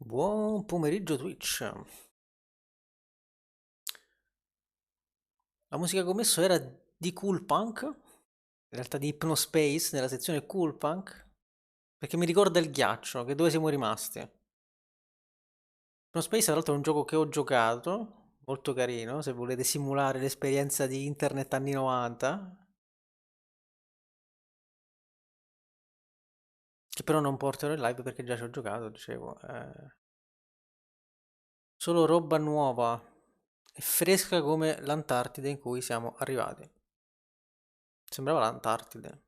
Buon pomeriggio Twitch. La musica che ho messo era di Cool Punk, in realtà di Hypnospace nella sezione Cool Punk, perché mi ricorda il ghiaccio, che dove siamo rimasti. Hypnospace tra l'altro è un gioco che ho giocato, molto carino, se volete simulare l'esperienza di internet anni 90, che però non porterò in live perché già ci ho giocato, dicevo. Solo roba nuova e fresca come l'Antartide in cui siamo arrivati. Sembrava l'Antartide.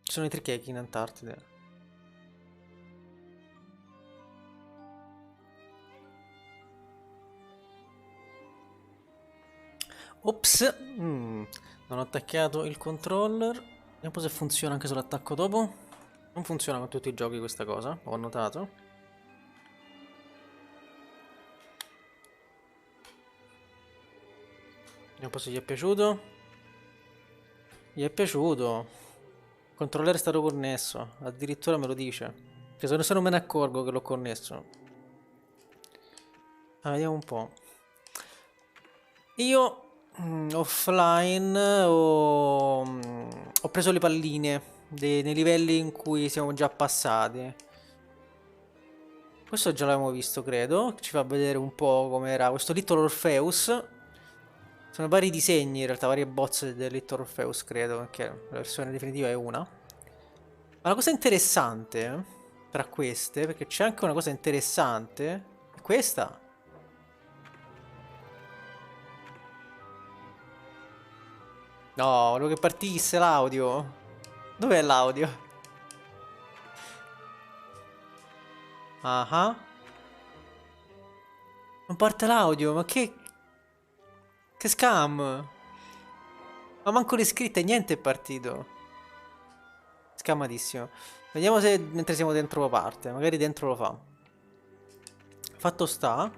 Ci sono i trichechi in Antartide. Ops, non ho attaccato il controller. Vediamo se funziona anche sull'attacco dopo. Non funziona con tutti i giochi questa cosa, ho notato. Vediamo un po' se gli è piaciuto. Gli è piaciuto. Il controller è stato connesso, addirittura me lo dice. Che se non me ne accorgo che l'ho connesso. Vediamo un po'. Io offline ho preso le palline nei livelli in cui siamo già passati. Questo già l'abbiamo visto, credo. Ci fa vedere un po' com'era questo Little Orpheus. Sono vari disegni, in realtà, varie bozze del Little Orpheus, credo, perché la versione definitiva è una. Ma la cosa interessante tra queste, perché c'è anche una cosa interessante, è questa. No, volevo che partisse l'audio. Dov'è l'audio? Ah, ah. Non parte l'audio, ma che... Che scam! Ma manco le scritte, niente è partito. Scamatissimo. Vediamo se mentre siamo dentro parte. Magari dentro lo fa. Fatto sta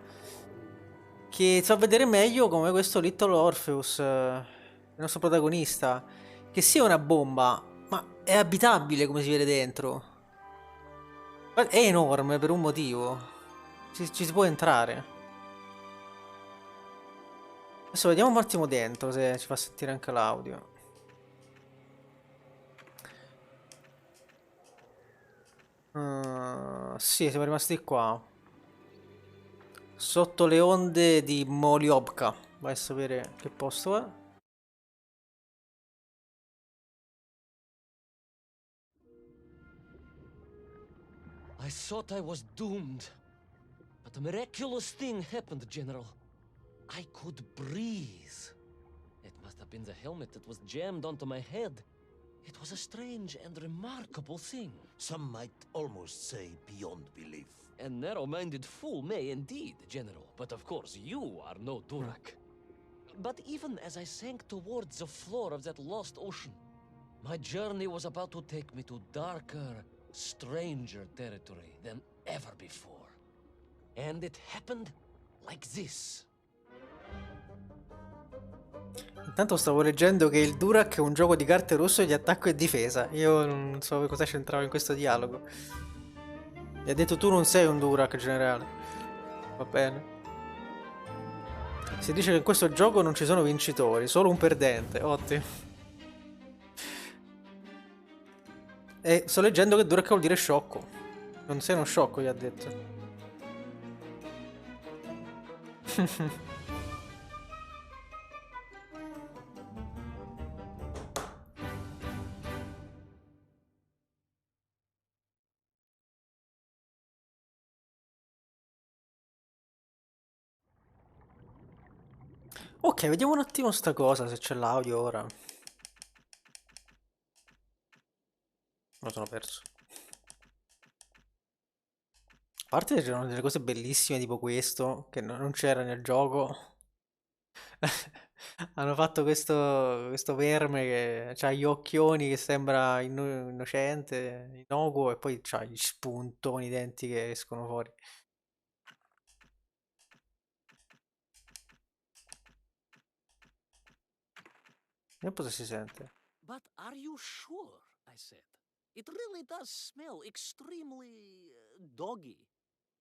che ti fa vedere meglio come questo Little Orpheus, il nostro protagonista, che sia una bomba, ma è abitabile come si vede dentro. È enorme per un motivo. Ci si può entrare. Adesso vediamo un attimo dentro se ci fa sentire anche l'audio. Sì, siamo rimasti qua. Sotto le onde di Moliobka. Vai a sapere che posto è. I thought I was doomed. But a miraculous thing happened, General. I could breathe. It must have been the helmet that was jammed onto my head. It was a strange and remarkable thing. Some might almost say beyond belief. A narrow-minded fool may indeed, General. But of course, you are no Durak. But even as I sank towards the floor of that lost ocean, my journey was about to take me to darker, stranger territory than ever before. And it happened like this. Intanto stavo leggendo che il Durak è un gioco di carte rosso di attacco e difesa. Io non so cosa c'entrava in questo dialogo. Mi ha detto tu non sei un Durak generale. Va bene. Si dice che in questo gioco non ci sono vincitori, solo un perdente. Ottimo. E sto leggendo che Durak vuol dire sciocco. Non sei uno sciocco, gli ha detto. Ok, vediamo un attimo sta cosa, se c'è l'audio ora. Lo sono perso. A parte che c'erano delle cose bellissime tipo questo, che non c'era nel gioco. Hanno fatto questo verme che ha gli occhioni che sembra innocente, innocuo, e poi c'ha gli spuntoni, i denti che escono fuori. Vediamo un po' se si sente. But are you sure? I said. It really does smell extremely doggy.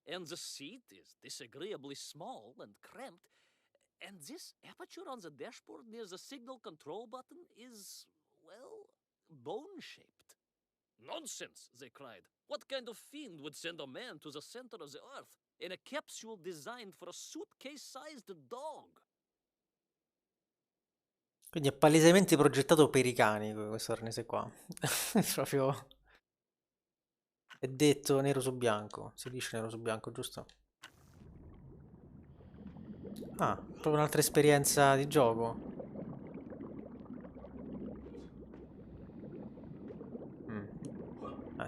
And the seat is disagreeably small and cramped. And this aperture on the dashboard near the signal control button is, well, bone-shaped. Nonsense, they cried. What kind of fiend would send a man to the center of the earth in a capsule designed for a suitcase-sized dog? Quindi è palesemente progettato per i cani questo arnese qua. Proprio è detto nero su bianco. Si dice nero su bianco, giusto? Ah, proprio un'altra esperienza di gioco.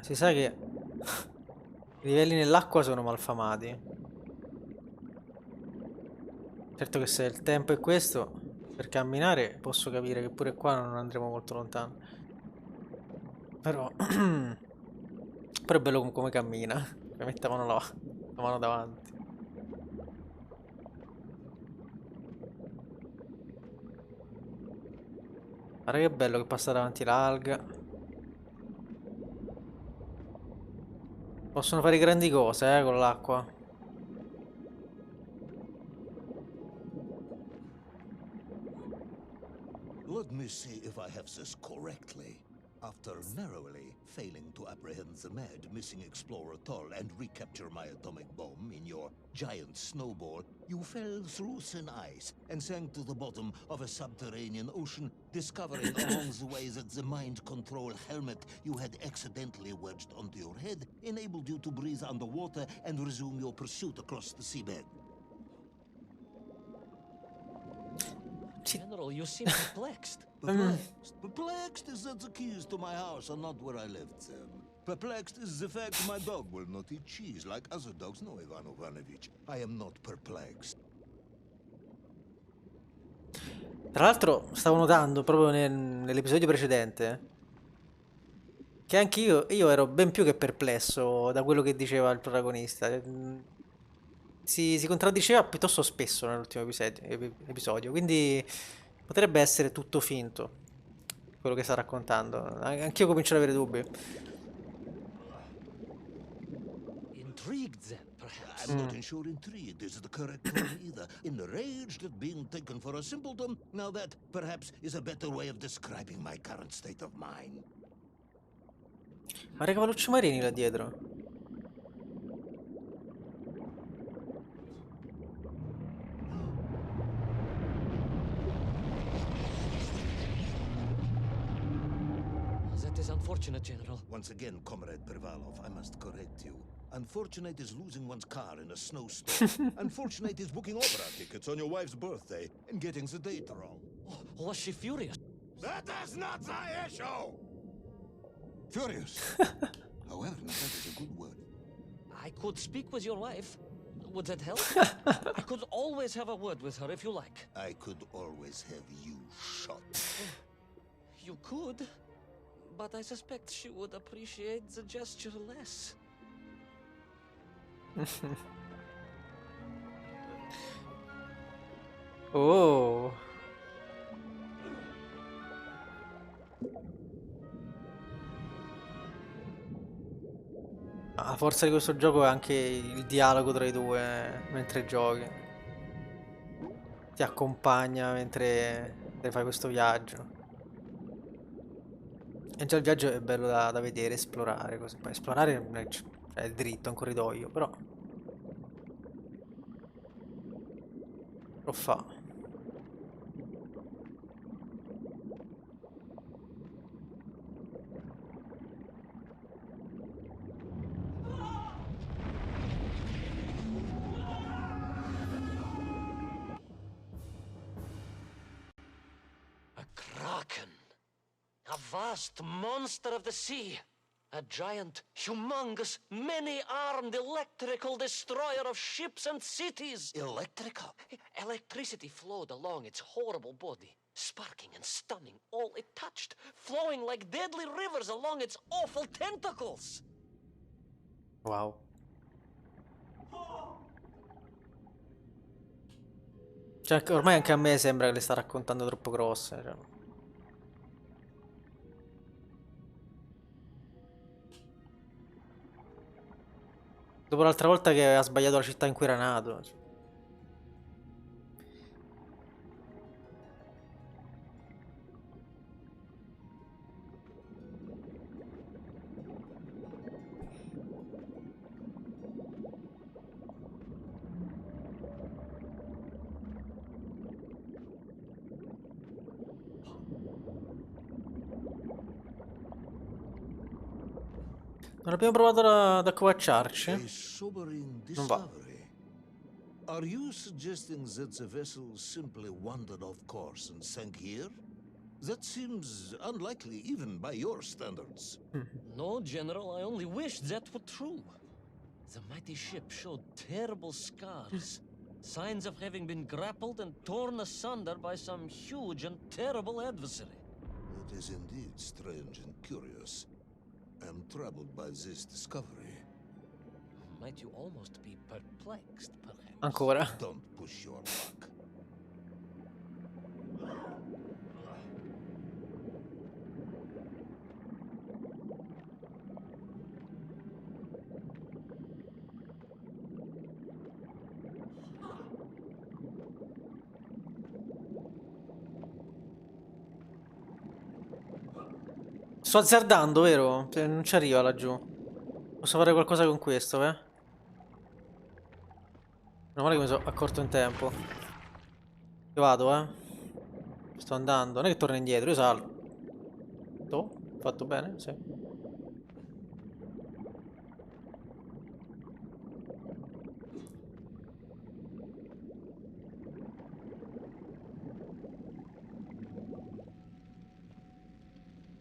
Si sa che i livelli nell'acqua sono malfamati. Certo che se il tempo è questo, per camminare posso capire che pure qua non andremo molto lontano. Però... Però è bello come cammina. Mi mette la mano davanti. Guarda che bello che passa davanti l'alga. Possono fare grandi cose, con l'acqua. Let me see if I have this correctly. After narrowly failing to apprehend the mad missing explorer Toll and recapture my atomic bomb in your giant snowball, you fell through thin ice and sank to the bottom of a subterranean ocean, discovering along the way that the mind control helmet you had accidentally wedged onto your head enabled you to breathe underwater and resume your pursuit across the seabed. General, you seem perplexed. Perplexed. Perplexed is that the keys to my house are not where I left them. Perplexed is the fact my dog will not eat cheese like other dogs. No, Ivan Ivanovich, I am not perplexed. Tra l'altro stavo notando proprio nell'episodio precedente che anche io ero ben più che perplesso da quello che diceva il protagonista. Si contraddiceva piuttosto spesso nell'ultimo episodio, quindi potrebbe essere tutto finto quello che sta raccontando. Anch'io comincio ad avere dubbi. Intrigued, then, perhaps? I'm not sure intrigued is the correct term either. Enraged at being taken for a simpleton? Now that, perhaps, is a better way of describing my current state of mind. Ma che cavallucci marini là dietro. That is unfortunate, General. Once again, Comrade Pervalov, I must correct you. Unfortunate is losing one's car in a snowstorm. Unfortunate is booking opera tickets on your wife's birthday and getting the date wrong. Oh, was she furious? That is not the issue! Furious. However, that is a good word. I could speak with your wife. Would that help? I could always have a word with her if you like. I could always have you shot. You could, but I suspect she would appreciate the gesture less. Oh. La forza di questo gioco è anche il dialogo tra i due mentre giochi. Ti accompagna mentre fai questo viaggio. E già il viaggio è bello da vedere, esplorare così. Poi esplorare non è, cioè, è dritto, è un corridoio, però lo fa. A kraken. A vast monster of the sea. A giant, humongous, many-armed electrical destroyer of ships and cities. Electrical? Electricity flowed along its horrible body, sparking and stunning all it touched, flowing like deadly rivers along its awful tentacles. Wow. Cioè, ormai anche a me sembra che le sta raccontando troppo grosse. Cioè. Dopo l'altra volta che ha sbagliato la città in cui era nato. Non abbiamo provato ad accovacciarci? A sobering Non va. discovery. Are you suggesting that the vessel simply wandered off course and sank here? That seems unlikely even by your standards. No, General, I only wish that were true. The mighty ship showed terrible scars. Signs of having been grappled and torn asunder by some huge and terrible adversary. It is indeed strange and curious. I am troubled by this discovery. Might you almost be perplexed, perhaps? Ancora. Don't push your luck. Sto azzardando, vero? Cioè, non ci arriva laggiù. Posso fare qualcosa con questo, eh? Meno male che mi sono accorto in tempo. Io vado, eh. Sto andando. Non è che torno indietro, io salgo. Fatto bene? Sì.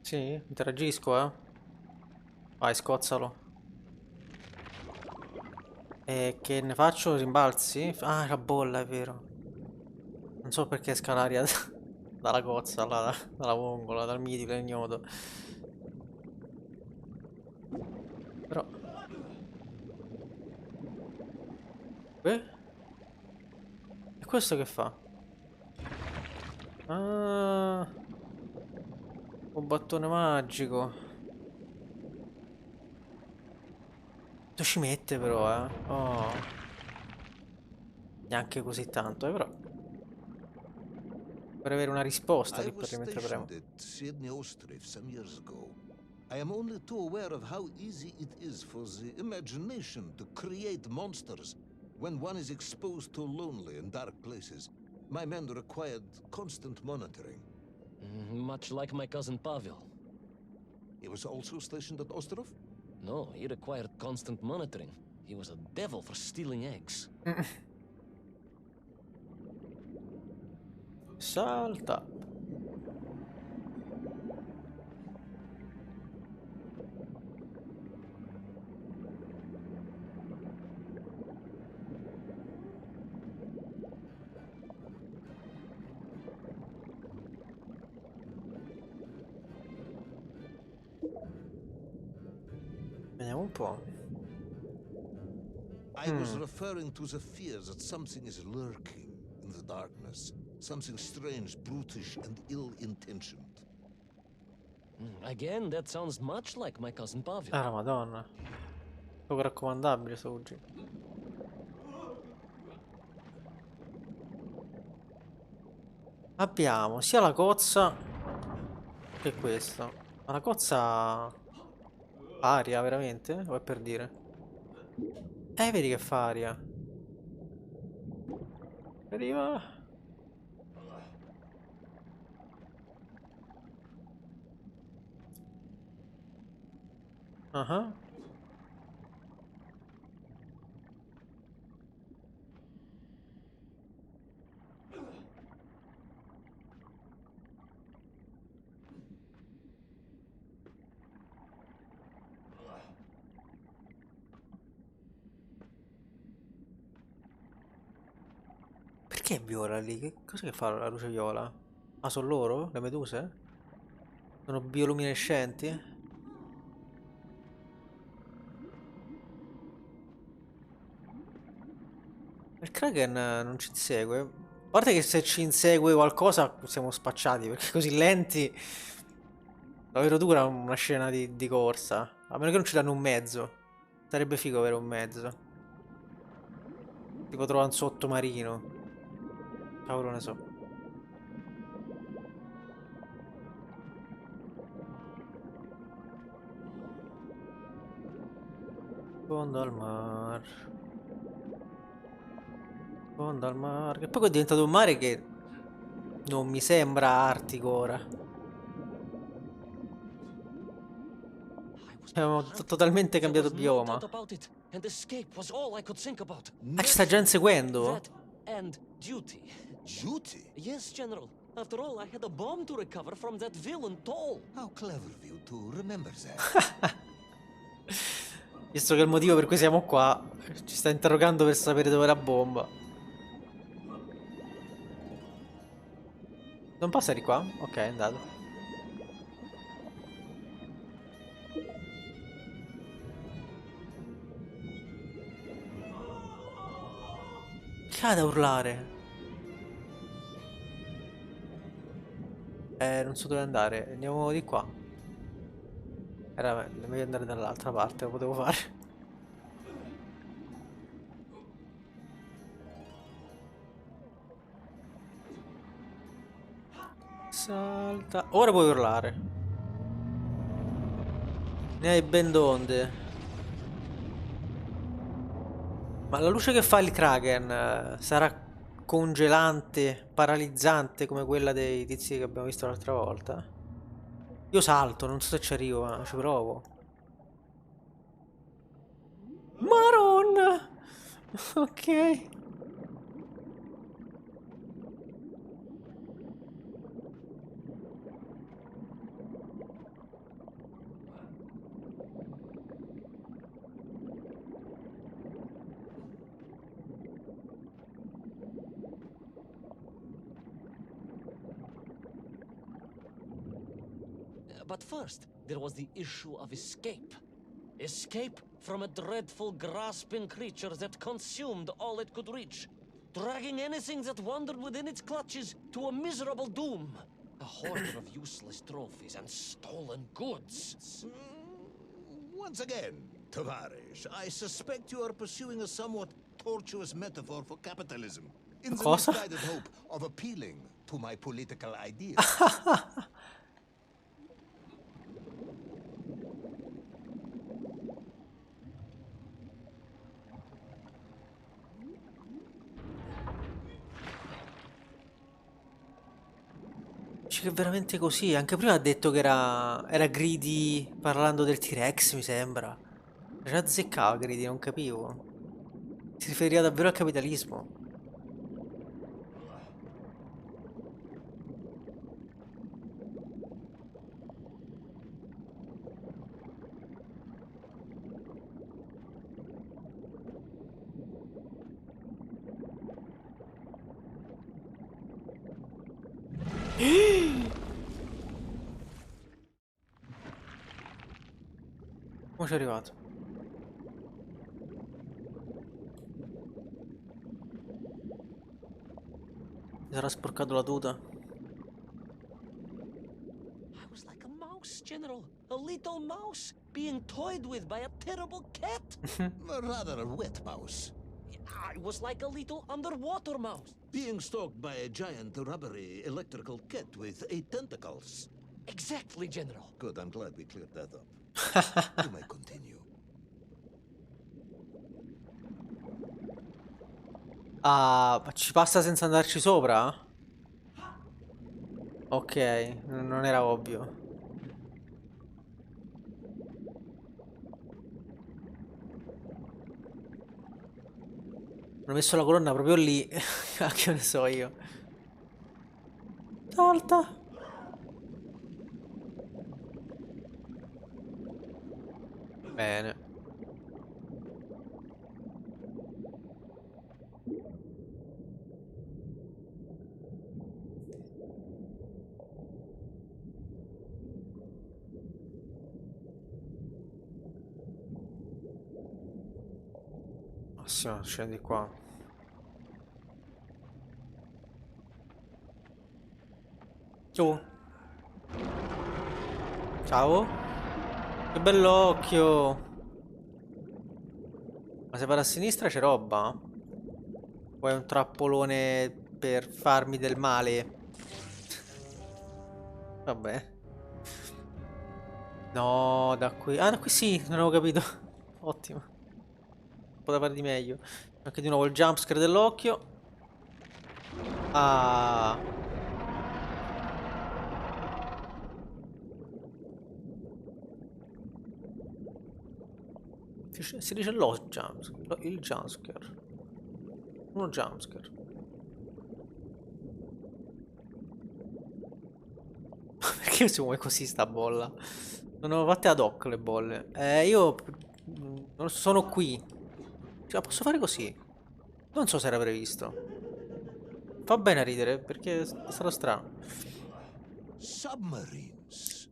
Sì, interagisco, eh. Vai, scozzalo. E che ne faccio? Rimbalzi? Ah, la bolla, è vero. Non so perché esca l'aria dalla cozza, dalla vongola, dal mitico, dall'ignoto. Però... E questo che fa? Ah... Un battone magico. Quanto ci mette però, eh? Oh. Neanche così tanto, però. Per avere una risposta I lì was per mentre premo. stationed at Sydney Ostrif some years ago. I am only too aware of how easy it is for the imagination to create monsters when one is exposed to lonely and dark places. My men required constant monitoring. Much like my cousin Pavel. He was also stationed at Ostrov? No, he required constant monitoring. He was a devil for stealing eggs. Salta. Vediamo un po'. I was referring to the fear that something is lurking in the darkness. Something strange, brutish, and ill-intentioned. Again, that sounds much like my cousin Pavel. Ah, la madonna. Poco raccomandabile sto cugino. Abbiamo sia la cozza che questo. Ma la cozza... Aria, veramente? O è per dire? Vedi che fa aria. Arriva. Ah. Perché è viola lì? Che cosa che fa la luce viola? Ah, sono loro? Le meduse? Sono bioluminescenti? Il Kraken non ci insegue. A parte che se ci insegue qualcosa siamo spacciati, perché così lenti... Davvero dura una scena di corsa. A meno che non ci danno un mezzo. Sarebbe figo avere un mezzo. Tipo trovare un sottomarino. Cavolo ne so. Fondo al mar. Fondo al mar. Che poi è diventato un mare che non mi sembra artico ora. I was Abbiamo hunted. totalmente There cambiato was no bioma. doubt about it, and escape was all I could think about. Ah, ci sta già inseguendo? That and duty. Duty? Yes, General. After all, I had a bomb to recover from that villain Dalle. How clever of you to remember that. Visto che il motivo per cui siamo qua ci sta interrogando per sapere dove è la bomba. Non passa di qua? Ok, è andato. Che ha da urlare? Non so dove andare. Andiamo di qua. Era meglio andare dall'altra parte, lo potevo fare. Salta. Ora puoi urlare. Ne hai ben donde. Ma la luce che fa il Kraken sarà congelante, paralizzante come quella dei tizi che abbiamo visto l'altra volta? Io salto, non so se ci arrivo, ma ci provo. Maron! Ok. But first, there was the issue of escape. Escape from a dreadful, grasping creature that consumed all it could reach, dragging anything that wandered within its clutches to a miserable doom. A hoarder of useless trophies and stolen goods. Once again, Tavarish, I suspect you are pursuing a somewhat tortuous metaphor for capitalism, in the Cosa? misguided hope of appealing to my political ideas. Dici che è veramente così. Anche prima ha detto che era greedy parlando del T-Rex, mi sembra. Era azzeccava greedy, non capivo. Si riferiva davvero al capitalismo. Come ci è arrivato? Mi sarà sporcato la tuta? I was like a mouse, General. A little mouse being toyed with by a terrible cat. A rather wet mouse. I was like a little underwater mouse. Being stalked by a giant rubbery electrical cat with 8 tentacles. Exactly, General. Good, I'm glad we cleared that up. You may continue. Ah, ma ci passa senza andarci sopra? Ok, non era ovvio. Ho messo la colonna proprio lì. Che ne so io. Salta. Bene. Massimo, scendi qua. Ciao. Ciao. Che bell'occhio. Ma se vado a sinistra c'è roba? O è un trappolone per farmi del male? Vabbè. No, da qui. Ah, da qui sì, non avevo capito. Ottimo. Poteva fare di meglio. Anche di nuovo il jumpscare dell'occhio. Ah. Si dice lo jumpscare. Il jumpscare. Uno jumpscare. Perché si muove così sta bolla? Non ho fatte ad hoc le bolle. Io non sono qui. Cioè, posso fare così? Non so se era previsto. Fa bene a ridere perché è stato strano. Submarines.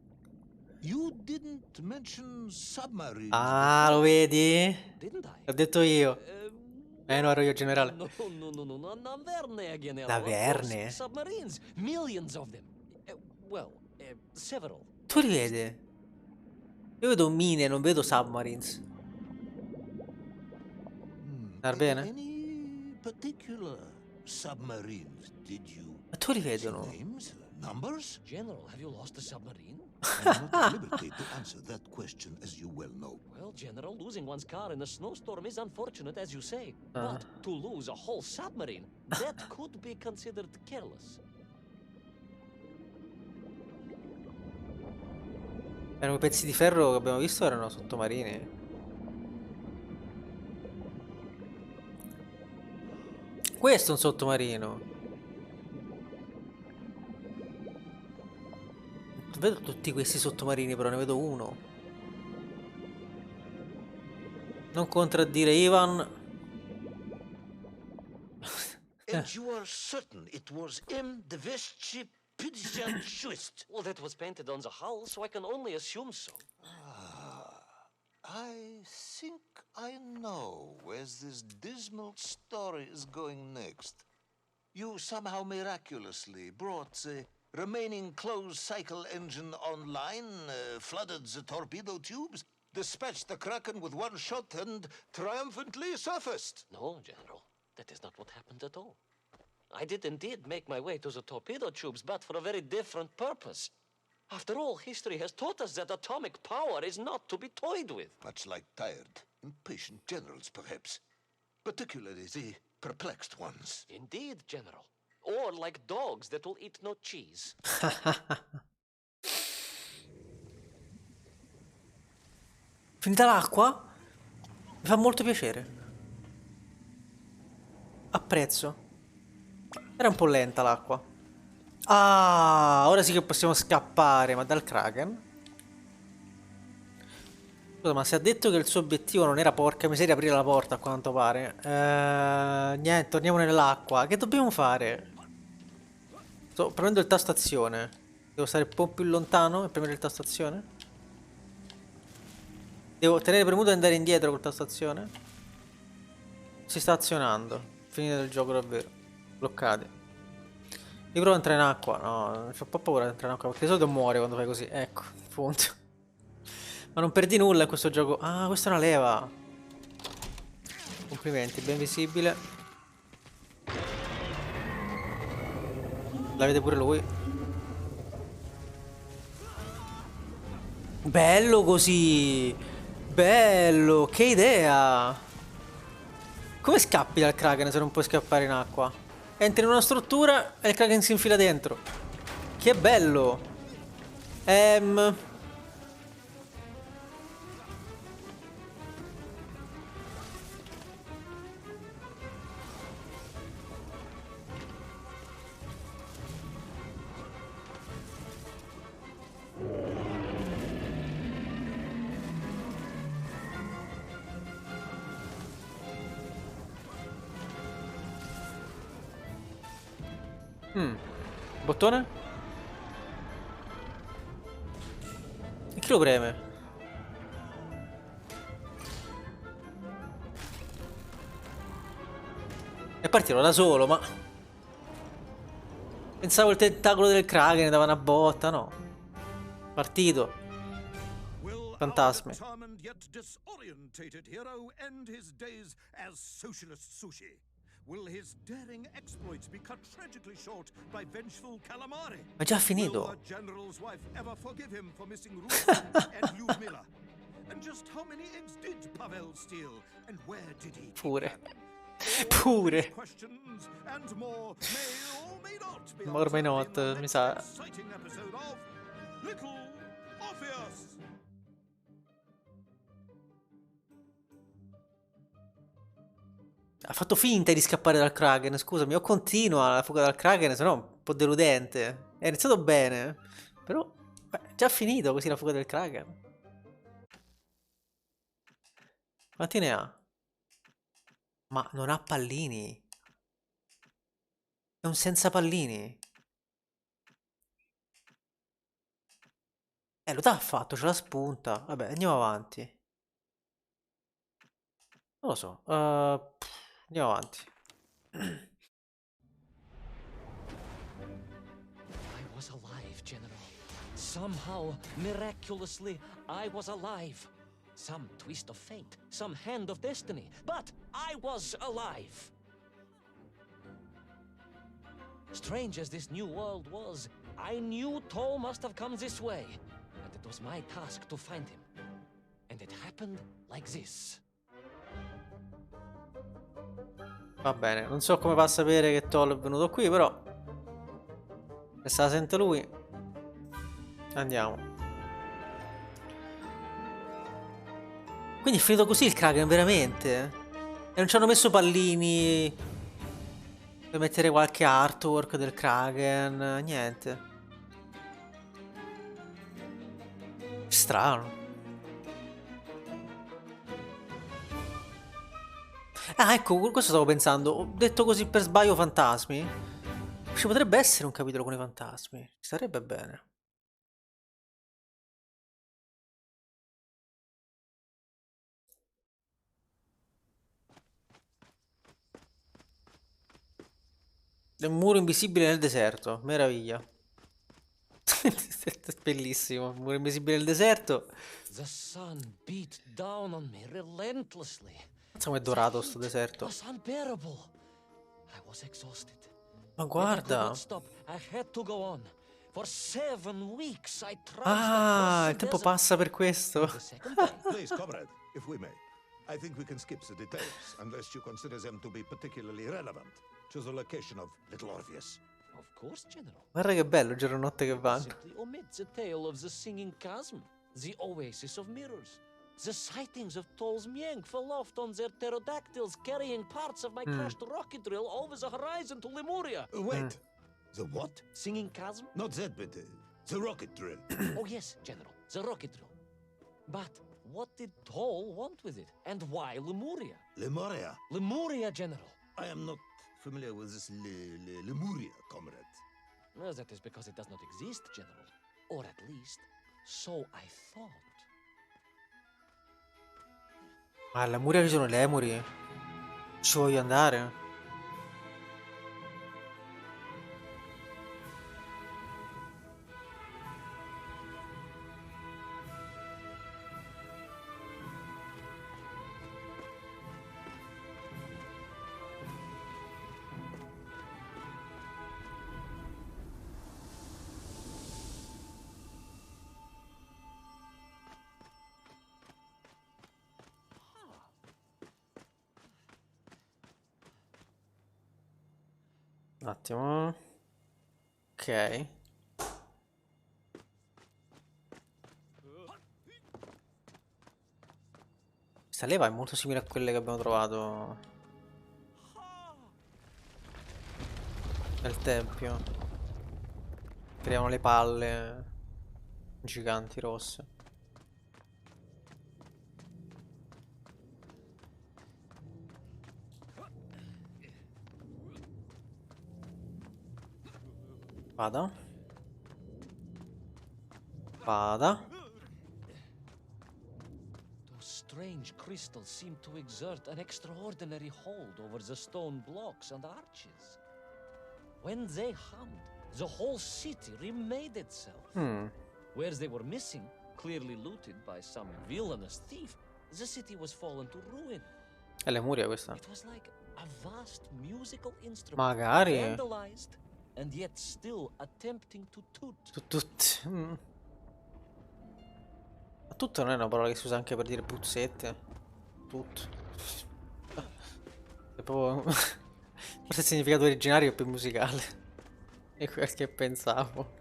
You didn't mention submarines Ah, lo before. vedi? Didn't I? L'ho detto io. No, ero io generale. No, no, no, no, no, no, Verne, La General. Of course, Verne? submarines, millions of them. Well, several. Tu li vedi? Io vedo mine, non vedo submarines. Andar bene? Any particular submarines did you Ma tu li see vedono? names, numbers? General, have you lost a submarine? I'm not at liberty to answer that question, as you well know. Well, General, losing one's car in a snowstorm is unfortunate, as you say. Uh. But to lose a whole submarine, that could be considered careless. Erano i pezzi di ferro che abbiamo visto, erano sottomarini. Questo è un sottomarino. Non vedo tutti questi sottomarini, però ne vedo uno. Non contraddire Ivan. And you are certain it was M. the Veschi Pidijan Schwist? Well, that was painted on the hull, so I can only assume so. I think I know where this dismal story is going next. You somehow miraculously brought the remaining closed cycle engine online, flooded the torpedo tubes, dispatched the Kraken with one shot, and triumphantly surfaced. No, General, that is not what happened at all. I did indeed make my way to the torpedo tubes, but for a very different purpose. After all, history has taught us that atomic power is not to be toyed with. Much like tired, impatient generals, perhaps. Particularly the perplexed ones. Indeed, General. Or like dogs that will eat no cheese. Finita l'acqua? Mi fa molto piacere. Apprezzo. Era un po' lenta l'acqua. Ah, ora sì che possiamo scappare, ma dal Kraken? Scusa, ma se ha detto che il suo obiettivo non era, porca miseria, aprire la porta, a quanto pare. Niente, torniamo nell'acqua. Che dobbiamo fare? Sto premendo il tasto azione. Devo stare un po' più lontano e premere il tasto azione? Devo tenere premuto e andare indietro col tasto azione? Si sta azionando. Finito il gioco davvero. Bloccati. Io provo a entrare in acqua. No, mi fa un po' paura di entrare in acqua. Perché di solito muore quando fai così. Ecco, punto. Ma non perdi nulla in questo gioco. Ah, questa è una leva. Complimenti, ben visibile. La vede pure lui. Bello così. Bello, che idea. Come scappi dal Kraken se non puoi scappare in acqua? Entri in una struttura e il Kraken si infila dentro. Che bello. Bottone? E chi lo preme? E partirò da solo, ma... Pensavo il tentacolo del Kraken dava una botta, no. Partito. Will fantasmi. Determined yet disorientated hero end his days as socialist sushi? Will his daring exploits be cut tragically short by vengeful calamari? Ma è già Will finito. the general's wife ever forgive him for missing Ruslan and Lyudmila? And just how many eggs did Pavel steal? And where did he keep Pure. them? All Pure. these questions and more may or may not be More may answered not, in the mi next sa. exciting episode of Little Orpheus. Ha fatto finta di scappare dal Kraken, scusami, o continua la fuga dal Kraken, se no è un po' deludente. È iniziato bene, però è già finito così la fuga del Kraken. Quanti ne ha? Ma non ha pallini. È un senza pallini. Lo ha fatto, ce la spunta. Vabbè, andiamo avanti. Non lo so. Andiamo avanti. I was alive, General. Somehow, miraculously, I was alive. Some twist of fate, some hand of destiny, but I was alive. Strange as this new world was, I knew Toll must have come this way, and it was my task to find him. And it happened like this. Va bene, non so come va a sapere che Toll è venuto qui, però se se la sente lui, andiamo. Quindi è finito così il Kraken, veramente? E non ci hanno messo pallini per mettere qualche artwork del Kraken, niente. Strano. Ah, ecco, questo stavo pensando. Ho detto così per sbaglio fantasmi. Ci potrebbe essere un capitolo con i fantasmi. Ci sarebbe bene. È un muro invisibile nel deserto. Meraviglia. Bellissimo. Un muro invisibile nel deserto. The sun beat down on me relentlessly. Insomma, è The dorato sto heat deserto. was unbearable. I was exhausted. Ma Yet I could guarda. not stop. I had to go on. For 7 weeks I trudged Ah, across il the tempo desert. passa per questo. The second day, Please, comrade, if we may. I think we can skip the details, unless you consider them to be particularly relevant to the location of Little Orpheus. of course, General. Guarda che bello, giorno e notte che vanno. Simply omit the tale of the singing chasm, the oasis of mirrors, the sightings of Toll's Mieng fell off on their pterodactyls carrying parts of my crashed rocket drill over the horizon to Lemuria. Wait, the what? Singing chasm? Not that, but the rocket drill. Oh yes, General, the rocket drill. But what did Toll want with it? And why Lemuria? Lemuria. Lemuria, General. I am not familiar with this Lemuria, comrade. Well, that is because it does not exist, General. Or at least, so I thought. Ma alla Muria ci sono lemuri. Ci voglio andare. Un attimo. Ok. Questa leva è molto simile a quelle che abbiamo trovato nel tempio. Creano le palle giganti rosse. Vada. Vada. Those strange crystals seem to exert an extraordinary hold over the stone blocks and arches. When they hummed, the whole city remade itself. Where they were missing, clearly looted by some villainous thief, the city was fallen to ruin. È Lemuria questa. It was like a vast musical instrument, Magari. vandalized, and yet still attempting to toot. Ma tutto non è una parola che si usa anche per dire puzzette. Tutto. È proprio... Forse il significato originario è più musicale. È quel che pensavo.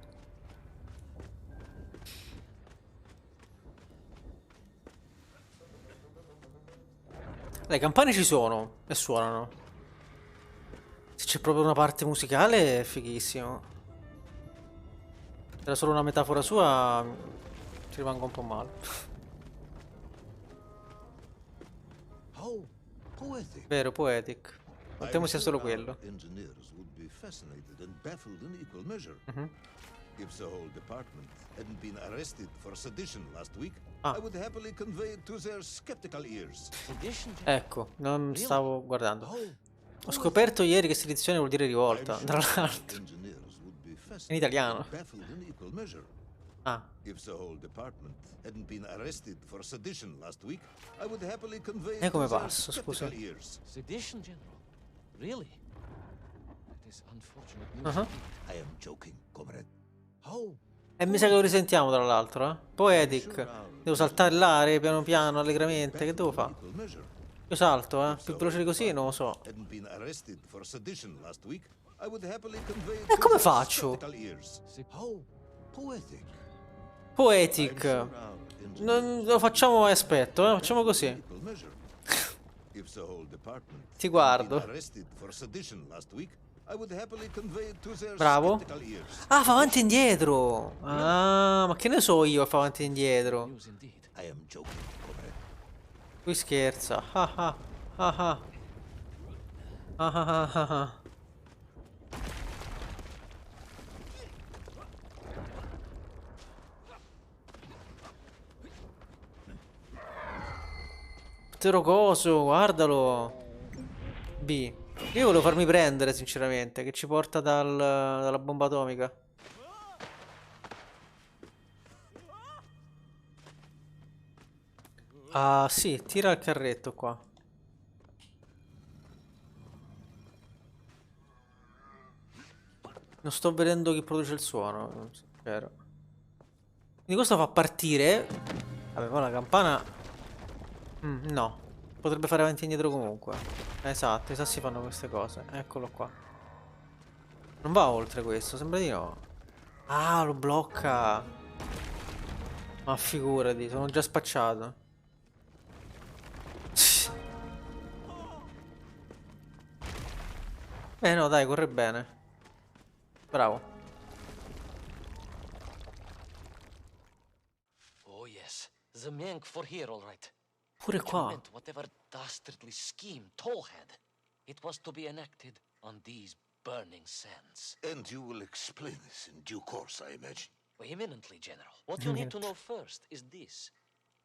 Le campane ci sono e suonano. Se c'è proprio una parte musicale è fighissimo. Se era solo una metafora sua ci rimango un po' male. How poetic. Vero, poetic. Non temo sia solo I'm sure quello. our engineers would be fascinated and baffled in equal measure. If the whole department hadn't been arrested for sedition last week, Ah. I would happily convey it to their skeptical ears. Sedition, Ecco, non stavo guardando. How Ho scoperto ieri che sedizione vuol dire rivolta, I'm tra sure our l'altro. engineers would be fascinated In italiano. and baffled in equal measure. Ah, If the whole department hadn't been arrested for sedition last week, I would happily convey it come to their passo, skeptical scusa? ears. Sedition, General. Really? That is unfortunate news. uh-huh. I am joking, comrade. How E mi sa che lo risentiamo tra l'altro, eh? Poetic. Devo saltare piano piano, allegramente. Che devo fare? equal measure. Io salto, eh? Più veloce di così non lo so. Hadn't been arrested for sedition last week, I would happily convey it E to come their faccio? skeptical ears. How poetic. Poetic. I'm sure our engineers Lo facciamo e aspetto, eh? Facciamo così. equal measure. If the whole department Ti hadn't guardo. been arrested for sedition last week, I would happily convey it to their Bravo. skeptical ears. Ah, fa avanti e indietro. Ah, ma che ne so io, fa avanti e indietro. News indeed. I am joking, comrade. Qui scherza. Ah ah. Ah ah. Ah ah ah ah. Tero coso, guardalo. B. Io volevo farmi prendere, sinceramente, che ci porta dalla bomba atomica. Ah, sì, tira il carretto qua. Non sto vedendo chi produce il suono. Spero. Quindi questo fa partire. Vabbè, poi la campana. No. Potrebbe fare avanti e indietro comunque. Esatto, i sassi fanno queste cose. Eccolo qua. Non va oltre questo, sembra di no. Ah, lo blocca. Ma figurati, sono già spacciato. No, dai, corre bene. Bravo. Oh yes, the Mank for here, all right. Pure qua. Torment whatever dastardly scheme Toll had. It was to be enacted on these burning sands. And you will explain this in due course, I imagine. Imminently, General. What you need to know first is this.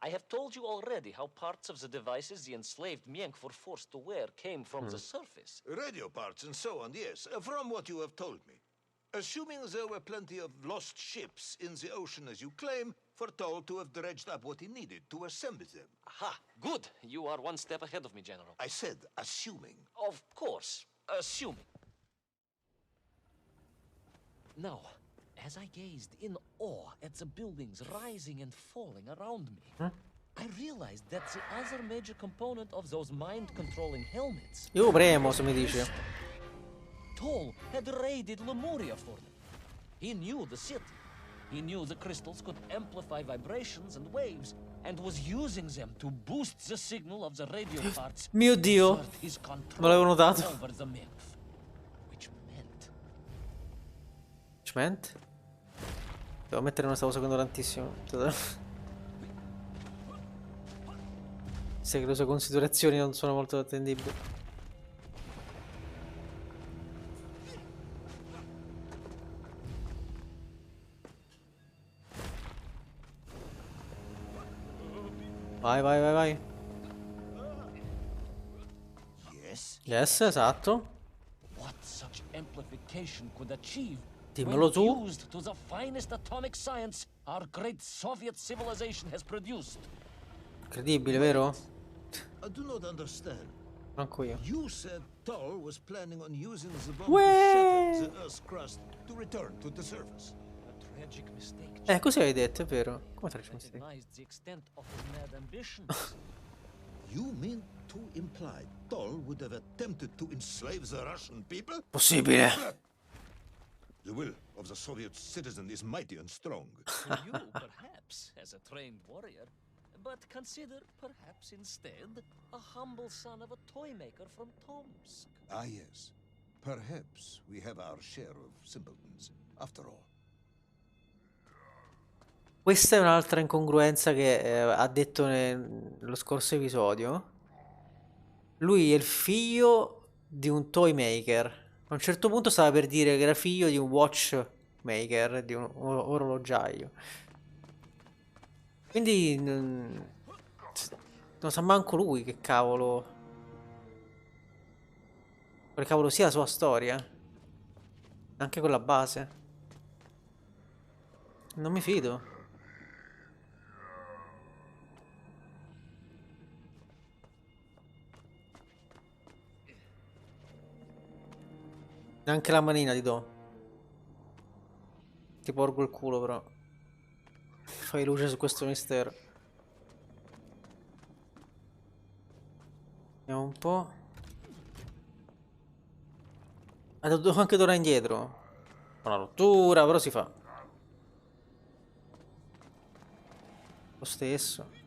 I have told you already how parts of the devices the enslaved Mienk were forced to wear came from the surface. Radio parts and so on, yes, from what you have told me. Assuming there were plenty of lost ships in the ocean as you claim, for Toll to have dredged up what he needed to assemble them. Aha, good. You are one step ahead of me, General. I said assuming. Of course, assuming. Now, as I gazed in awe at the buildings rising and falling around me, I realized that the other major component of those mind-controlling helmets, Io premo se mi dice. Toll had raided Lemuria for them. He knew the city. He knew the crystals could amplify vibrations and waves, and was using them to boost the signal of the radio parts. Mio Dio. Exert his control Me l'avevo notato. over the nymph, which meant Cement? Devo mettere, non stavo seguendo tantissimo. Sai che le sue considerazioni non sono molto attendibili. Vai, vai, vai, vai. Yes? Yes, esatto. what such amplification could achieve Dimmelo when tu. used to the finest atomic science our great Soviet civilization has produced. Incredibile, vero? I do not understand. Manco io. You said Tull was planning on using the bomb to Uè! shatter the Earth's crust to return to the surface. A tragic mistake. Così hai detto, è vero. Come tra mistake? Recognize the extent of his mad ambitions. You mean to imply Tull would have attempted to enslave the Russian people? Possibile. The will of the Soviet citizen is mighty and strong. To you, perhaps, as a trained warrior, but consider, perhaps instead, a humble son of a toy maker from Tomsk. Ah, yes. Perhaps we have our share of simpletons, after all. Questa è un'altra incongruenza che ha detto nello scorso episodio. Lui è il figlio di un toy maker. A un certo punto stava per dire che era figlio di un watchmaker, di un orologiaio. Quindi non sa manco lui che cavolo. Quale cavolo sia la sua storia. Anche quella base. Non mi fido. Neanche la manina ti do. Ti porgo il culo però. Fai luce su questo mistero. Vediamo un po'. Devo anche tornare indietro. Una rottura, però si fa. Lo stesso.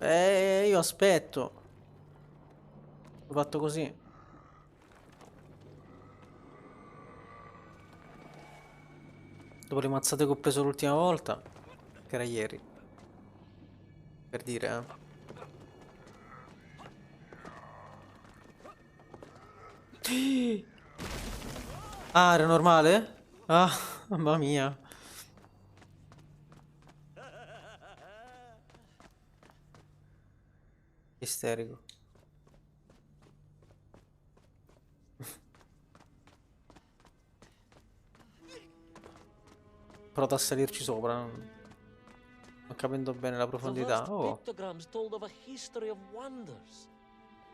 Io aspetto. L'ho fatto così. Dopo le mazzate che ho preso l'ultima volta, che era ieri. Per dire, Ah, era normale? Ah, mamma mia. Isterico. Provato a salirci sopra, non capendo bene la The profondità. vast Oh. pictograms told of a history of wonders.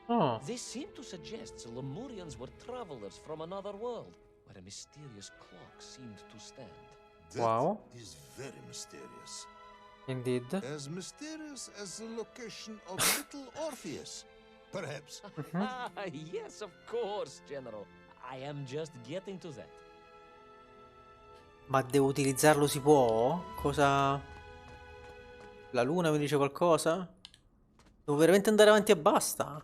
Oh. They seem to suggest the Lemurians were travelers from another world, where a mysterious clock seemed to stand. That Wow. is very mysterious. Indeed. As mysterious as the location of little Orpheus, perhaps. Ah, yes, of course, General. I am just getting to that. Ma devo utilizzarlo, si può? Cosa? La luna mi dice qualcosa? Devo veramente andare avanti e basta?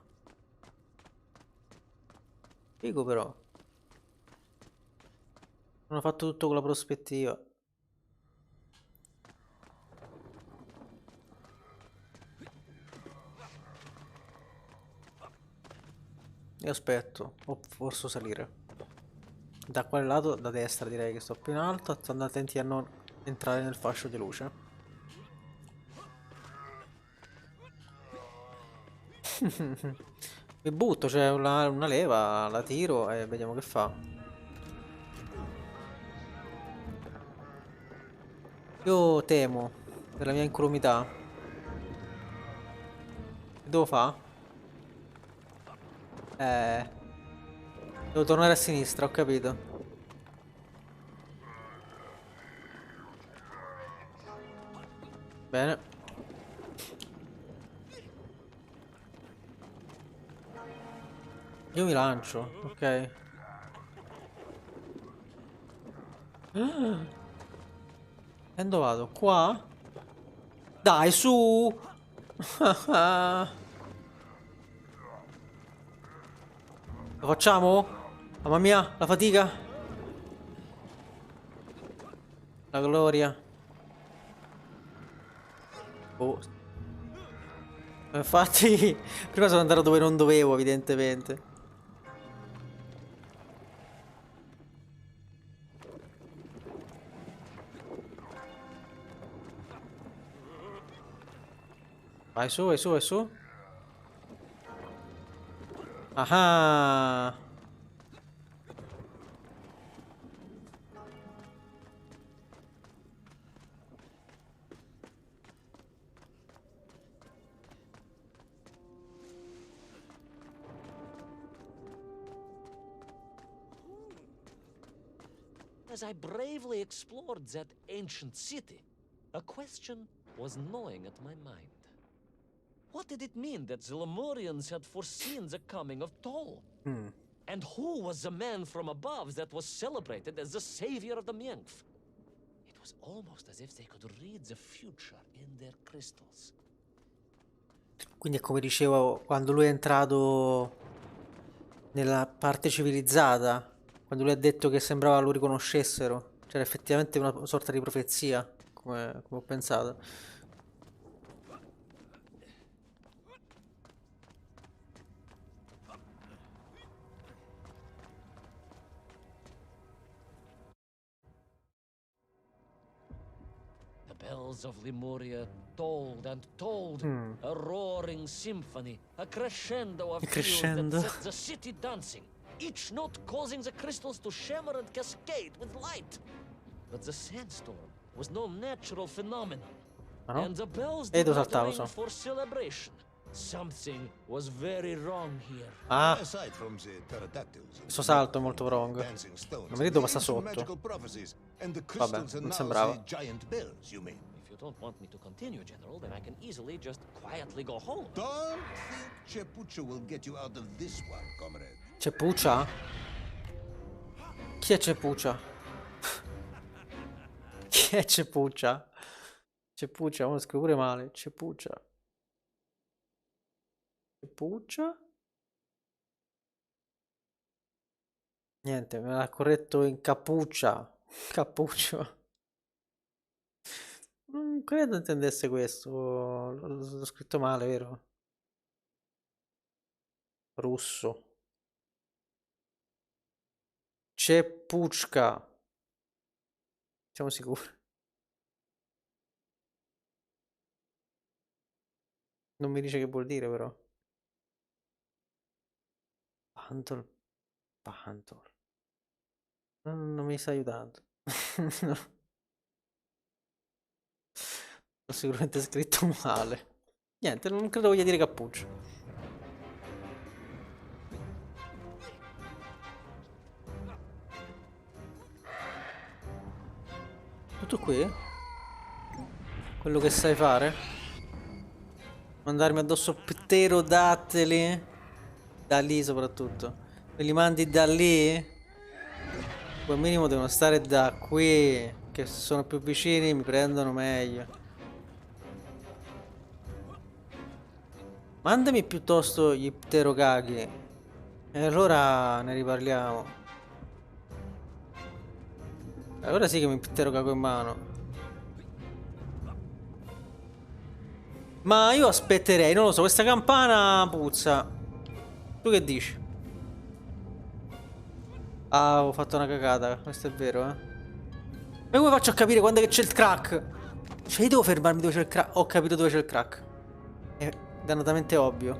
Figo però. Non ho fatto tutto con la prospettiva. Io aspetto. O forse salire. Da quale lato? Da destra direi che sto più in alto. Stando attenti a non entrare nel fascio di luce. Mi butto, c'è una leva, la tiro e vediamo che fa. Io temo della mia incolumità. Che devo fare? Devo tornare a sinistra, ho capito. Bene. Io mi lancio, ok. E dove vado? Qua? Dai, su! Lo facciamo? Mamma mia, la fatica. La gloria. Oh. Infatti, prima sono andato dove non dovevo, evidentemente. Vai su, vai su, vai su. Ah. As I bravely explored that ancient city, a question was gnawing at my mind. What did it mean that the Lemurians had foreseen the coming of Tol? Mm. And who was the man from above that was celebrated as the savior of the Menkf? It was almost as if they could read the future in their crystals. Quindi è come dicevo, quando lui è entrato nella parte civilizzata, quando lui ha detto che sembrava lo riconoscessero, c'era effettivamente una sorta di profezia, come ho pensato. The bells of Lemuria tolled and tolled, Mm. a roaring symphony, a crescendo of Crescendo. tunes that set the city dancing, each note causing the crystals to shimmer and cascade with light. But the sandstorm was no natural phenomenon, Ah, no? and the bells E did dove not saltavo, ring so. for celebration. Something was very wrong here. Ah, Aside from the pterodactyls, questo salto è molto wrong. dancing stones, Non vedi dove the passa ancient sotto. magical prophecies, and the Vabbè, crystals are non now sembrava. the giant bells, you mean? If you don't want me to continue, General, then I can easily just quietly go home. Don't think Chepucha will get you out of this one, comrade. C'è Puccia? Chi è Cepuccia? Chi è Cepuccia? Cepuccia, uno scrive pure male. Cepuccia. Cepuccia? Niente, me l'ha corretto in cappuccia. Cappuccio. Non credo intendesse questo. L'ho scritto male, vero? Russo. Cepucca. Siamo sicuri? Non mi dice che vuol dire, però. Pantol. Pantol. Non mi sta aiutando. No. L'ho sicuramente scritto male. Niente, non credo voglia dire cappuccio. Tutto qui? Quello che sai fare? Mandarmi addosso pterodattili? Da lì soprattutto. Me li mandi da lì? Al minimo devono stare da qui. Che se sono più vicini mi prendono meglio. Mandami piuttosto gli pterogaghi. E allora ne riparliamo. Allora sì che mi pterogago in mano. Ma io aspetterei, non lo so, questa campana puzza. Tu che dici? Ah, ho fatto una cagata, questo è vero, eh. Ma come faccio a capire quando è che c'è il crack? Cioè, io devo fermarmi dove c'è il crack. Ho capito dove c'è il crack. È dannatamente ovvio.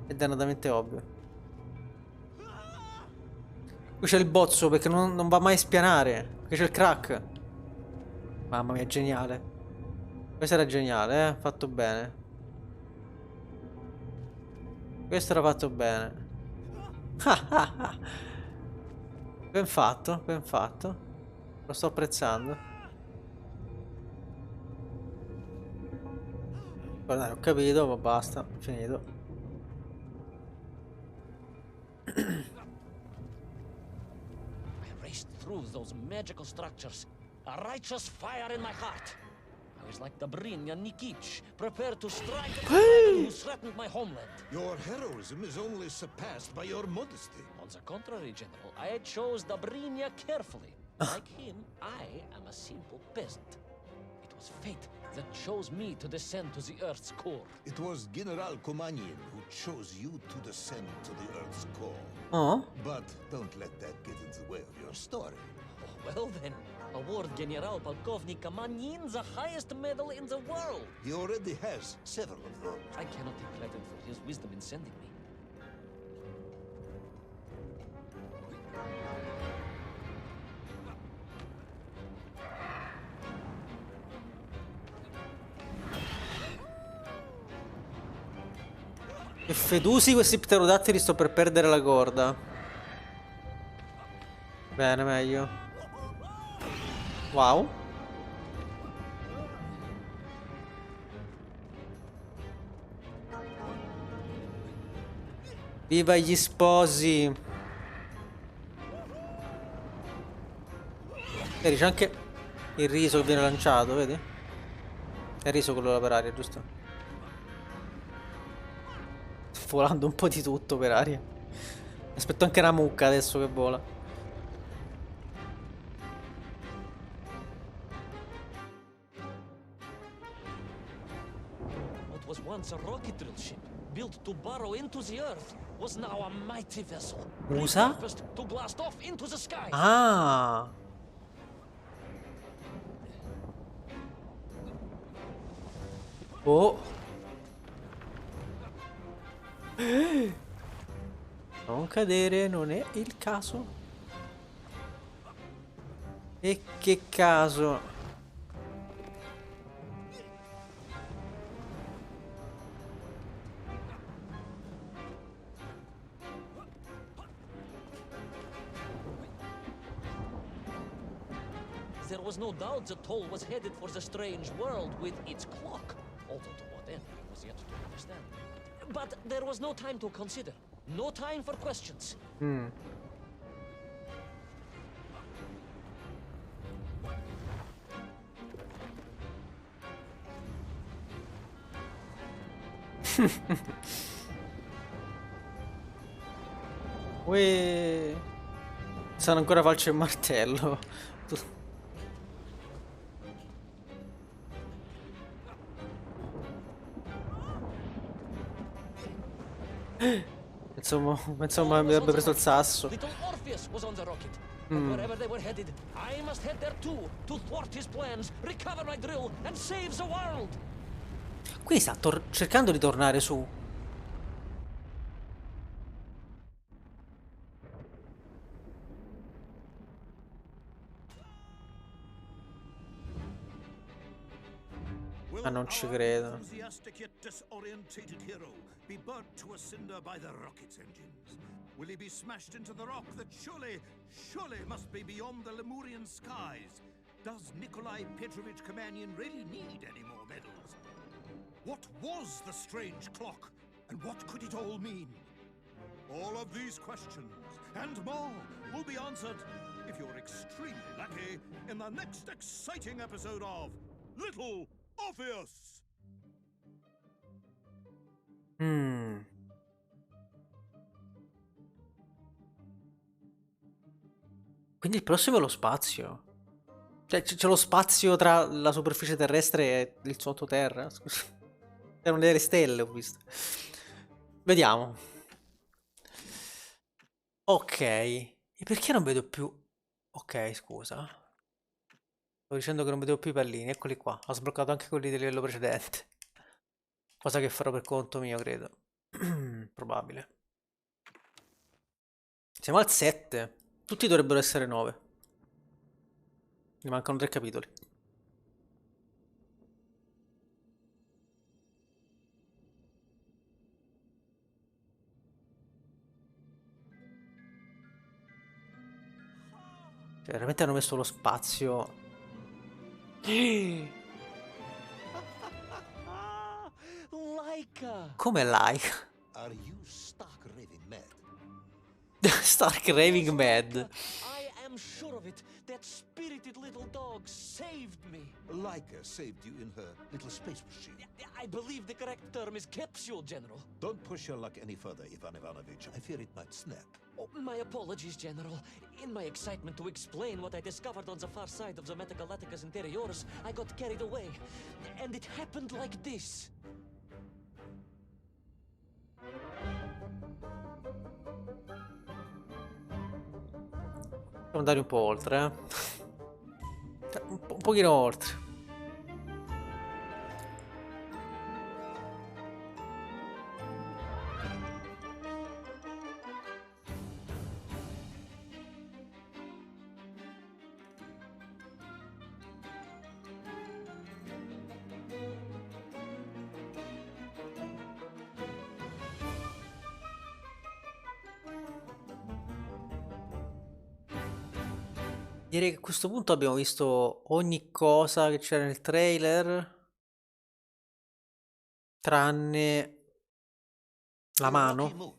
È dannatamente ovvio. Qui c'è il bozzo perché non va mai a spianare. Perché c'è il crack. Mamma mia, geniale. Questo era geniale, fatto bene. Questo era fatto bene. Ben fatto, ben fatto. Lo sto apprezzando. Guardate, ho capito, ma basta, finito. I raced through those magical structures, a righteous fire in my heart. I was like the Brinya Nikich, prepared to strike at the dragon who threatened my homeland. Your heroism is only surpassed by your modesty. On the contrary, General, I chose the Brinya carefully. Like him, I am a simple peasant. It was fate that chose me to descend to the Earth's core. It was General Komanyin who chose you to descend to the Earth's core. Oh? But don't let that get in the way of your story. Oh, Well then, award General Polkovnik Kamanin the highest medal in the world. He already has several of those. I cannot take credit for his wisdom in sending me. Che fedusi questi pterodattili, sto per perdere la corda. Bene, meglio. Wow. Viva gli sposi. Vedi, c'è anche il riso che viene lanciato, vedi? È il riso quello là per aria, giusto? Sto volando un po' di tutto per aria. Aspetto anche una mucca adesso che vola. What was once a rocket drill ship, built to burrow into the earth, was now a mighty vessel, Usa? repurposed to blast off into the sky. Ah. Oh. Non cadere, non è il caso. E che caso. There was no doubt the toll was headed for the strange world with its clock, although to what end was yet to understand. But there was no time to consider, no time for questions. Uè. Sono ancora falce e martello. Insomma, mi avrebbe preso il sasso. Little Orpheus was on the rocket. And wherever they were headed, I must head there too, to thwart his plans, recover my drill, and save the world. Quindi sta cercando di tornare su. Ma non ci credo. Enthusiastic yet disorientated hero be burnt to a cinder by the rocket's engines? Will he be smashed into the rock that surely must be beyond the Lemurian skies? Does Nikolai Petrovich Kamanin really need any more medals? What was the strange clock, and what could it all mean? All of these questions and more will be answered, if you're extremely lucky, in the next exciting episode of Little Orpheus! Quindi il prossimo è lo spazio. Cioè, c'è lo spazio tra la superficie terrestre e il sottoterra. Scusa. Erano delle stelle, ho visto. Vediamo. Ok. E perché non vedo più... Ok, scusa. Sto dicendo che non vedevo più i pallini. Eccoli qua. Ho sbloccato anche quelli del livello precedente. Cosa che farò per conto mio, credo. Probabile. Siamo al 7. Tutti dovrebbero essere 9. Mi mancano 3 capitoli. Cioè, veramente hanno messo lo spazio. Laika! Come like? Are you stark raving mad? Stark raving mad. I am sure of it. That spirited little dog saved me. Laika saved you in her little space machine. I believe the correct term is capsule, General. Don't push your luck any further, Ivan Ivanovich. I fear it might snap. Oh, my apologies, General. In my excitement to explain what I discovered on the far side of the Metagalacticus Interiores, I got carried away. And it happened like this. Devo andare un po' oltre, eh. pochino oltre. Direi che a questo punto abbiamo visto ogni cosa che c'era nel trailer, tranne la The rocky mano. moon.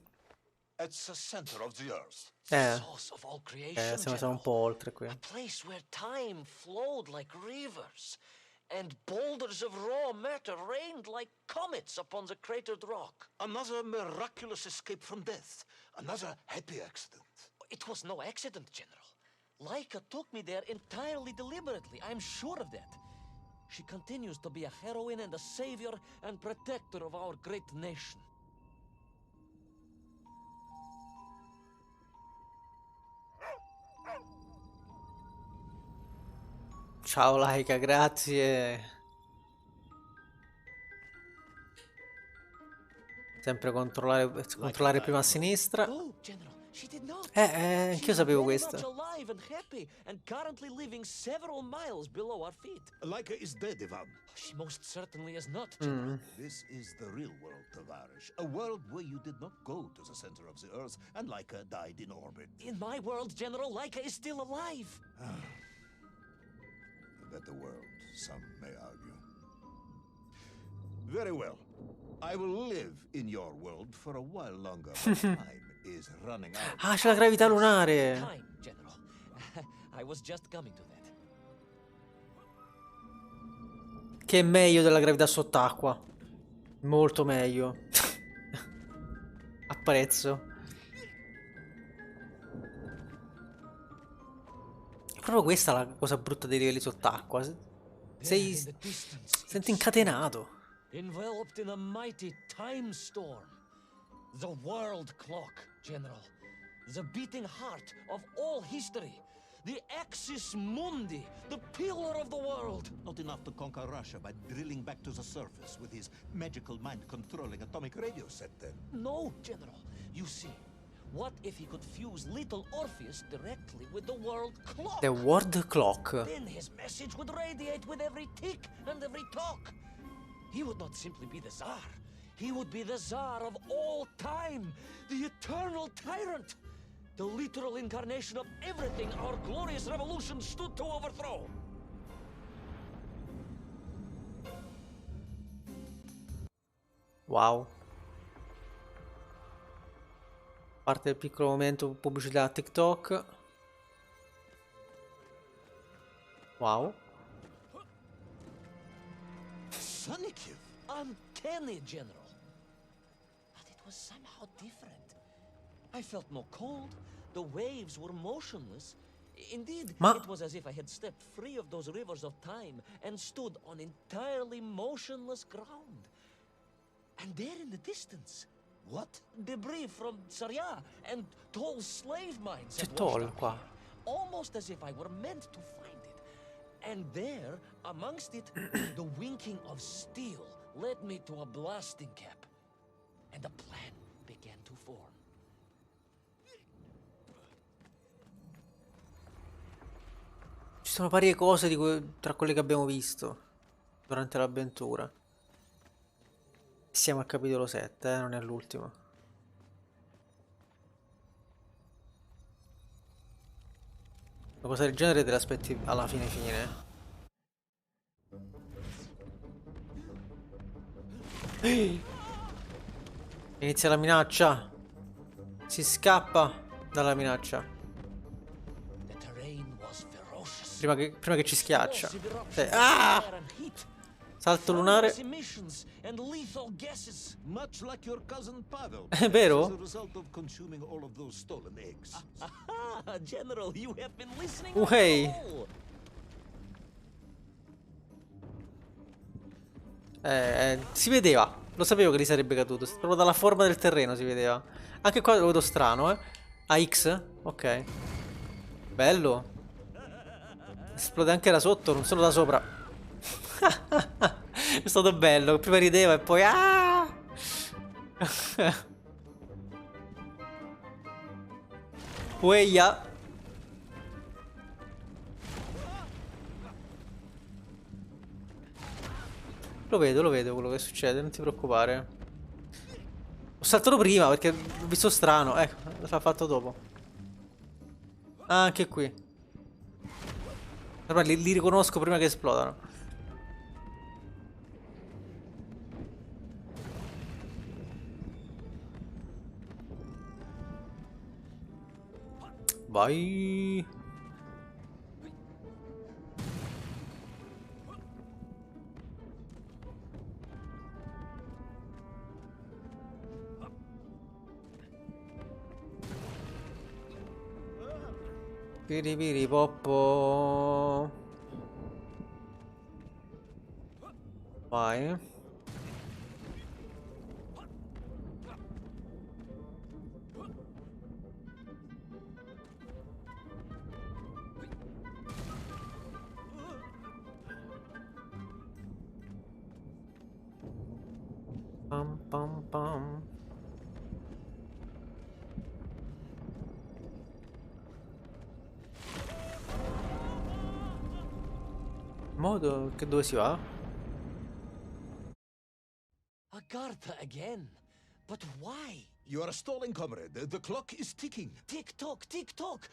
It's the center of the earth. Source of all creation, Siamo un po' General. oltre qui. A place where time flowed like rivers, and boulders of raw matter rained like comets upon the cratered rock. Another miraculous escape from death. Another happy accident. It was no accident, General. Laika took me there entirely deliberately, I'm sure of that. She continues to be a heroine and a savior and protector of our great nation. Ciao Laika, grazie. Sempre controllare prima a sinistra. No, General, she did not. Anch'io She's sapevo very questo. much alive and happy, and currently living several miles below our feet. Laika is dead, Ivan. She most certainly is not, General. This is the real world, Tavarish. A world where you did not go to the center of the earth and Laika died in orbit. In my world, General, Laika is still alive. A better world, some may argue. Very well. I will live in your world for a while longer, but time is running out. Ah, c'è la gravità lunare. Time, General. I was just coming to that. Che è meglio della gravità sott'acqua. Molto meglio. Apprezzo. È proprio questa la cosa brutta dei livelli sott'acqua. Sei... In the distance, Senti incatenato. enveloped in a mighty time storm. The world clock, General. The beating heart of all history. The axis mundi, the pillar of the world. Not enough to conquer Russia by drilling back to the surface with his magical mind-controlling atomic radio set then. No, General. You see, what if he could fuse little Orpheus directly with the world clock? The World Clock. Then his message would radiate with every tick and every talk. He would not simply be the Tsar. He would be the Tsar of all time, the eternal tyrant, the literal incarnation of everything our glorious revolution stood to overthrow. Wow. Parte il piccolo momento pubblicità a TikTok. Wow. Sonic! Uncanny, General. But it was somehow different. I felt no cold. The waves were motionless. Indeed, Ma- it was as if I had stepped free of those rivers of time and stood on entirely motionless ground. And there in the distance, What? debris from Saria and tall slave mines C'è had washed Toll up qua. here, almost as if I were meant to find it. And there, amongst it, the winking of steel led me to a blasting cap, and a plan began to form. Ci sono varie cose tra quelle che abbiamo visto durante l'avventura. Siamo al capitolo 7, non è l'ultimo. Una cosa del genere te l'aspetti alla fine. Inizia la minaccia. Si scappa dalla minaccia. The terrain was ferocious. Prima che ci schiaccia. Explosive eruptions of Ah! fire and heat, Salto lunare. thunderous emissions and lethal gases. Much like your cousin Pavel. È vero? As a result of consuming all of those stolen eggs. Ah, General, you have been listening. Uè. all. Si vedeva. Lo sapevo che gli sarebbe caduto. Proprio dalla forma del terreno si vedeva. Anche qua lo vedo strano, eh. A X? Ok. Bello. Esplode anche da sotto, non solo da sopra. È stato bello, prima rideva e poi... Ah! Ueia! Lo vedo quello che succede, non ti preoccupare. Ho saltato prima perché ho visto strano. Ecco, l'ha fatto dopo. Ah, anche qui. Ormai li riconosco prima che esplodano. Vai. Piripiri poppo. Vai. Pam pam pam. Modo che dove si va? Agartha again. But why? You are stalling, comrade. The clock is ticking. Tick tock, tick tock.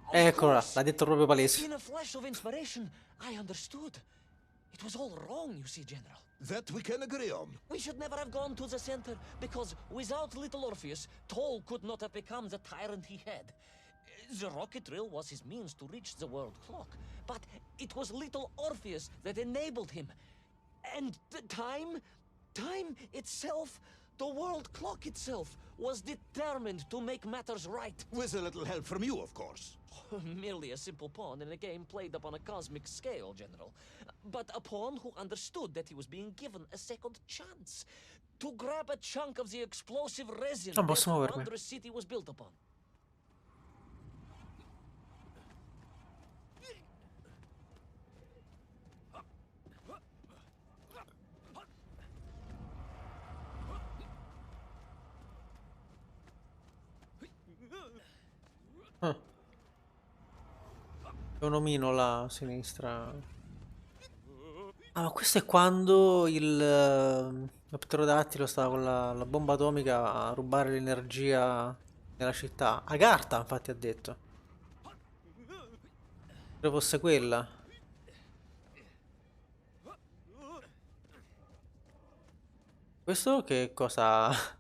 Of Eccola, course. l'ha detto proprio palese. In a flash of inspiration, I understood. It was all wrong, you see, General. That we can agree on. We should never have gone to the center, because without little Orpheus, Toll could not have become the tyrant he had. The rocket drill was his means to reach the world clock, but it was little Orpheus that enabled him. And the time itself, the world clock itself, was determined to make matters right. With a little help from you, of course. Merely a simple pawn in a game played upon a cosmic scale, General. But a pawn who understood that he was being given a second chance to grab a chunk of the explosive resin Non that posso the muovermi. wondrous city was built upon. C'è un omino là a sinistra. Ah, ma questo è quando lo pterodattilo stava con la bomba atomica a rubare l'energia nella città. Agartha, infatti, ha detto. Spero fosse quella. Questo che cosa...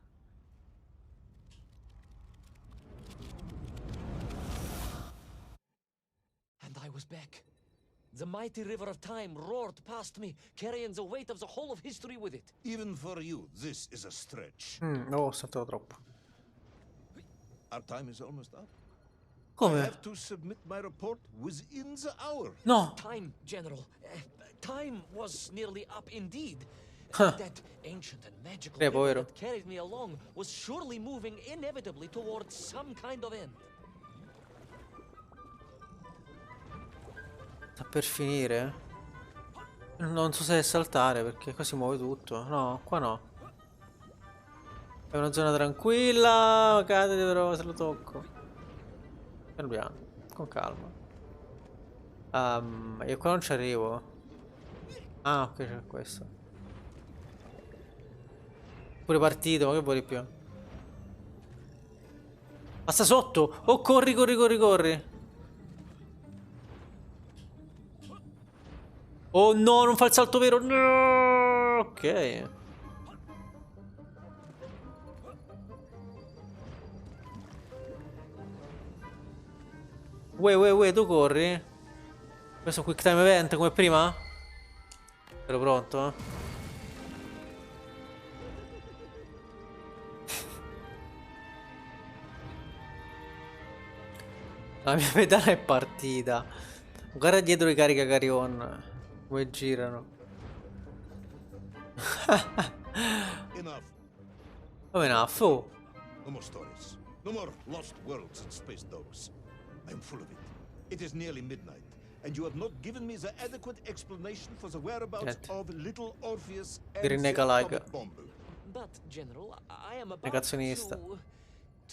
And I was back. The mighty river of time roared past me, carrying the weight of the whole of history with it. Even for you, this is a stretch. No, ho saltato troppo. Our time is almost up. I Come? have to submit my report within the hour. No! Time, General. Time was nearly up indeed. Huh. That ancient and magical Povero. river that carried me along was surely moving inevitably towards some kind of end. Sta per finire? Non so se saltare perché qua si muove tutto. No, qua no. È una zona tranquilla. Cadete però se lo tocco. Piano piano, con calma. Io qua non ci arrivo. Ah, ok, c'è questo. Pure partito, ma che vuoi di più? Ma sta sotto! Oh, corri, corri, corri, corri! Oh no, non fa il salto vero! No! Ok. Uè, tu corri? Questo è un quick time event come prima? Ero pronto, eh? La mia pedana è partita. Guarda dietro i caricacarion. Come girano. Enough. Come enough, oh. No more stories. No more lost worlds and space dogs. I'm full of it. It is nearly midnight, and you have not given me the adequate explanation for the whereabouts Niente. of little Orpheus Vi and the rinnega like. atomic bomb. But, General, I am about Negazionista.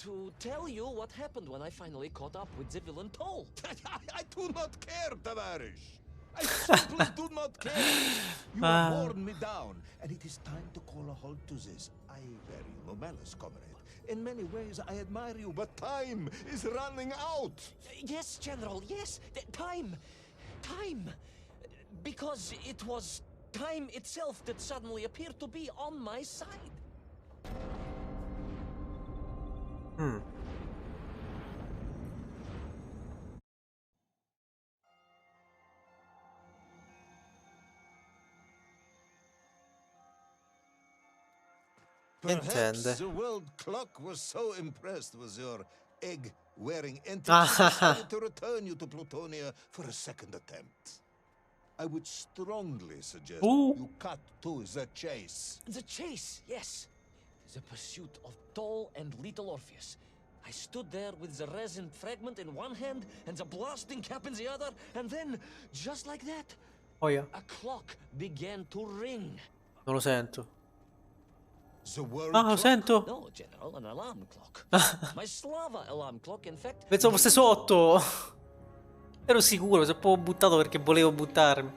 to tell you what happened when I finally caught up with the villain Toll. I do not care, Tavarish. I simply do not care. You have worn me down, and it is time to call a halt to this. I bear you no malice, comrade. In many ways, I admire you, but time is running out. Yes, General, yes. Time. Time. Because it was time itself that suddenly appeared to be on my side. Perhaps Intende. the world clock was so impressed with your egg-wearing antics, it decided to return you to Plutonia for a second attempt. I would strongly suggest you cut to the chase. The chase, yes. The pursuit of Toll and little Orpheus. I stood there with the resin fragment in one hand and the blasting cap in the other, and then, just like that, Oh yeah. a clock began to ring. Non lo sento. The world Ah, lo clock? sento. No, General, an alarm clock. My Slava alarm clock, in fact. Pensavo fosse sotto. Ero sicuro, si è proprio buttato perché volevo buttarmi.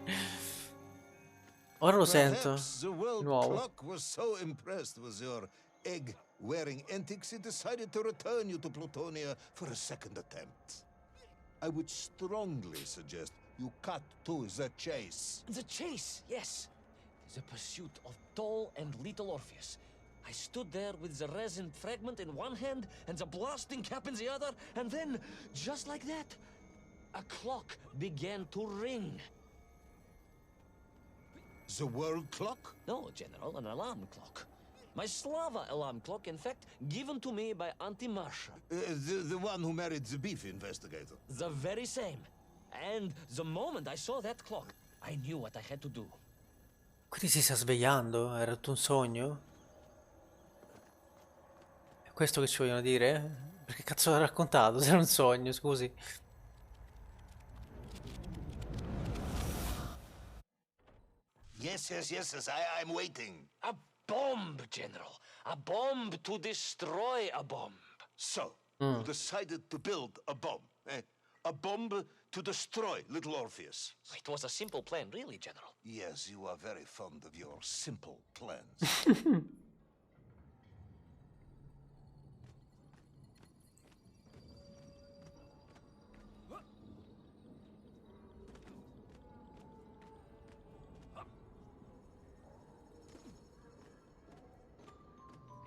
Ora lo sento. Perhaps the world Nuovo. clock was so impressed with your egg-wearing antics, it decided to return you to Plutonia for a second attempt. I would strongly suggest you cut to the chase. The chase, yes. The pursuit of Toll and little Orpheus. I stood there with the resin fragment in one hand and the blasting cap in the other, and then, just like that, a clock began to ring. The world clock? No, General, an alarm clock. My Slava alarm clock, in fact, given to me by Auntie Marcia. The one who married the beef investigator. The very same. And the moment I saw that clock, I knew what I had to do. Quindi si sta svegliando? Era tutto un sogno? È questo che ci vogliono dire? Perché cazzo l'ha raccontato se era un sogno, scusi. Yes, I'm waiting. A bomb, General. A bomb to destroy a bomb. So, you decided to build a bomb, eh? A bomb to destroy little Orpheus. It was a simple plan, really, General. Yes, you are very fond of your simple plans.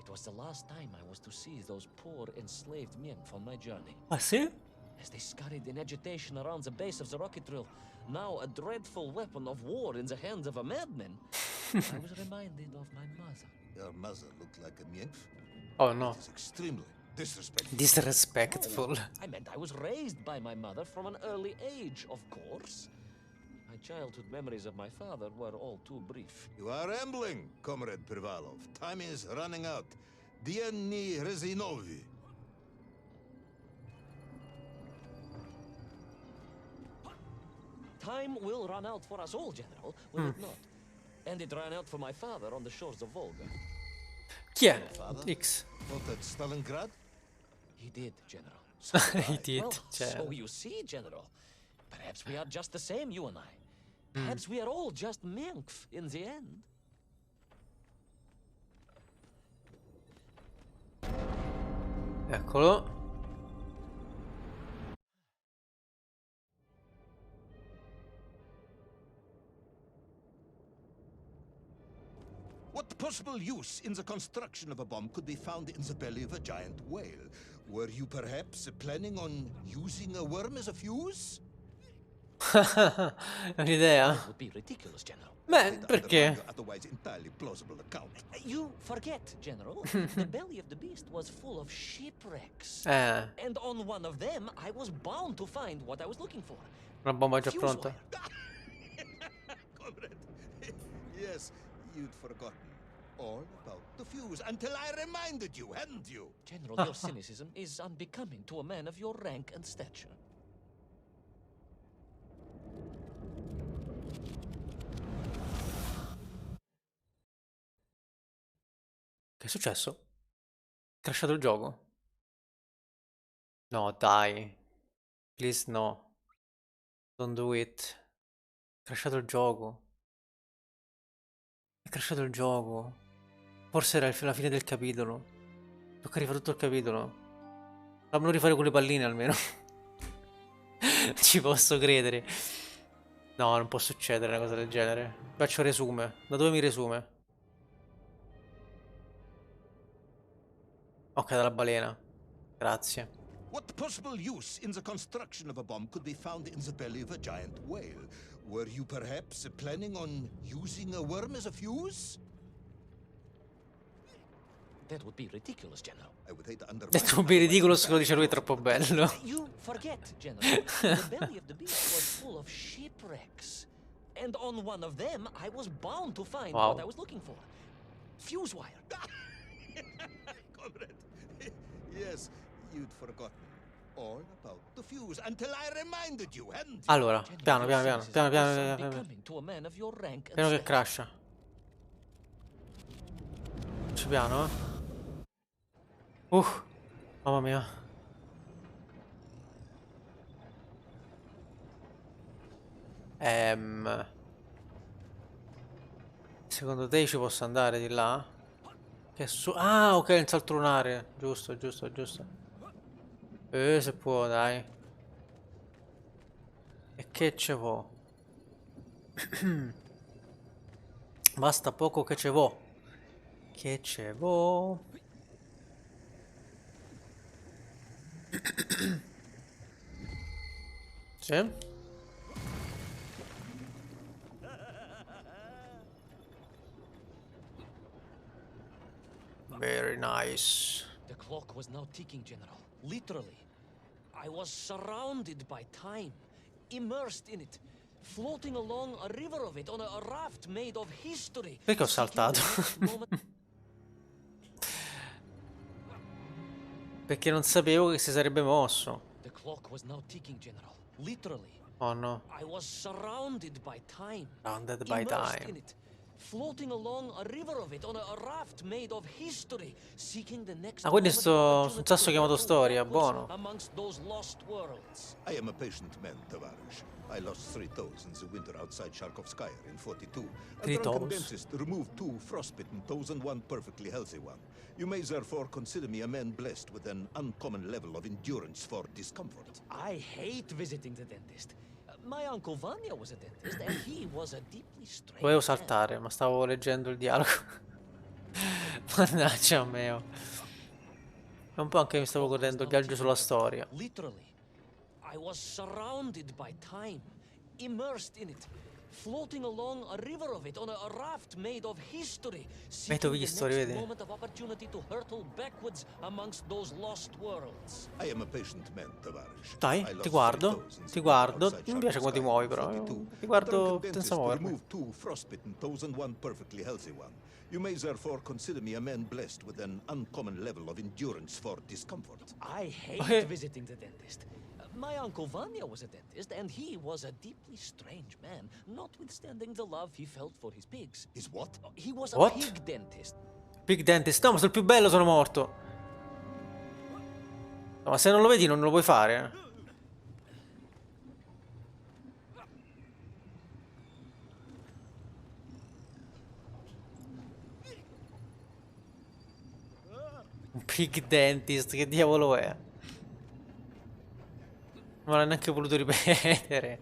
It was the last time I was to see those poor enslaved men from my journey. Ah sì? As they scurried in agitation around the base of the rocket drill, now a dreadful weapon of war in the hands of a madman, I was reminded of my mother. Your mother looked like a nymph. Oh no. It's extremely disrespectful. Disrespectful. I meant I was raised by my mother from an early age, of course. My childhood memories of my father were all too brief. You are rambling, Comrade Privalov. Time is running out. Dieni Rezinovi. Time will run out for us all, General, will it not? And it ran out for my father on the shores of Volga. Chi è? Father? X. Not at Stalingrad? He did, General. He did. Well, Cioè, so you see, General, perhaps we are just the same, you and I. Perhaps we are all just Menkf in the end. eccolo. What possible use in the construction of a bomb could be found in the belly of a giant whale? Were you perhaps planning on using a worm as a fuse? È un'idea? It would be ridiculous, General. Beh, perché? Otherwise entirely plausible account. You forget, General. The belly of the beast was full of shipwrecks. And on one of them, I was bound to find what I was looking for. Una bomba già Fuse pronta. wire. Comrade, yes, you'd forgotten all about the fuse until I reminded you, hadn't you? General, your cynicism is unbecoming to a man of your rank and stature. Che è successo? È crashato il gioco? No, dai. Please no. Don't do it. È crashato il gioco. È crashato il gioco. Forse era la fine del capitolo. Tocca rifare tutto il capitolo. Fammelo rifare con le palline almeno. Ci posso credere. No, non può succedere una cosa del genere. Faccio resume. Da dove mi resume? Ok, dalla balena. Grazie. What possible use in the construction of a bomb could be found in the belly of a giant whale? Were you perhaps planning on using a worm as a fuse? That would be ridiculous, General. I would hate to undermine Detto un po' ridicolo se lo dice lui, è troppo bello. You forget, General. The belly of the beast was full of shipwrecks. And on one of them, I was bound to find Wow. what I was looking for. Fuse wire. Comrade, yes, you'd forgotten all about the fuse until I reminded you, hadn't you? Allora, piano, piano, piano, piano, piano, Son piano, piano, becoming to a man of your rank and piano che stature. crasha. Ci piano, eh. Mamma mia. Secondo te ci posso andare di là? Che ah, ok, il salto lunare. Giusto, giusto, giusto. Se può, dai. E che ce vo? Basta poco che ce vo. Che ce vo? Sì? Very nice. The clock was now ticking, General. Literally. I was surrounded by time, immersed in it, floating along a river of it on a raft made of history. Perché ho saltato? Perché non sapevo che si sarebbe mosso. The clock was now ticking, General. Literally. Oh no. I was surrounded by time. Surrounded by immersed time. in it, floating along a river of it on a raft made of history, seeking the next Ah, quindi moment sto of su un opportunity sasso to chiamato hurtle storia, backwards buono. amongst those lost worlds. I am a patient man, Tavarish. I lost 3 toes in the winter outside Sharkovskaya in 42. A 3 drunken toes? dentist removed 2 frostbitten toes and 1 perfectly healthy one. You may therefore consider me a man blessed with an uncommon level of endurance for discomfort. I hate visiting the dentist. My uncle Vanya was a dentist, and he was a deeply strange Volevo man. saltare, ma stavo leggendo il dialogo. Mannaggia mio. È un po' anche mi stavo godendo il viaggio sulla storia. Literally, I was surrounded by time, immersed in it, floating along a river of it on a raft made of history, seeking the history, next vedi? moment of opportunity to hurtle backwards amongst those lost worlds. I am a patient man, Tavarish. Dai, I ti lost 3 guardo, toes in the ti winter guardo. outside Non mi piace come ti Sharkovskaya muovi in però. 42. Ti A guardo drunken senza dentist muovermi. removed 2 frostbitten toes and 1 perfectly healthy one. You may therefore consider me a man blessed with an uncommon level of endurance for discomfort. I hate Okay. visiting the dentist. My uncle Vanya was a dentist, and he was a deeply strange man, notwithstanding the love he felt for his pigs. Is what? He was a What? pig dentist. Big Dentist. No, ma sono il più bello, sono morto. No, ma se non lo vedi non lo puoi fare. Un Big Dentist, che diavolo è? Non l'ha neanche voluto ripetere.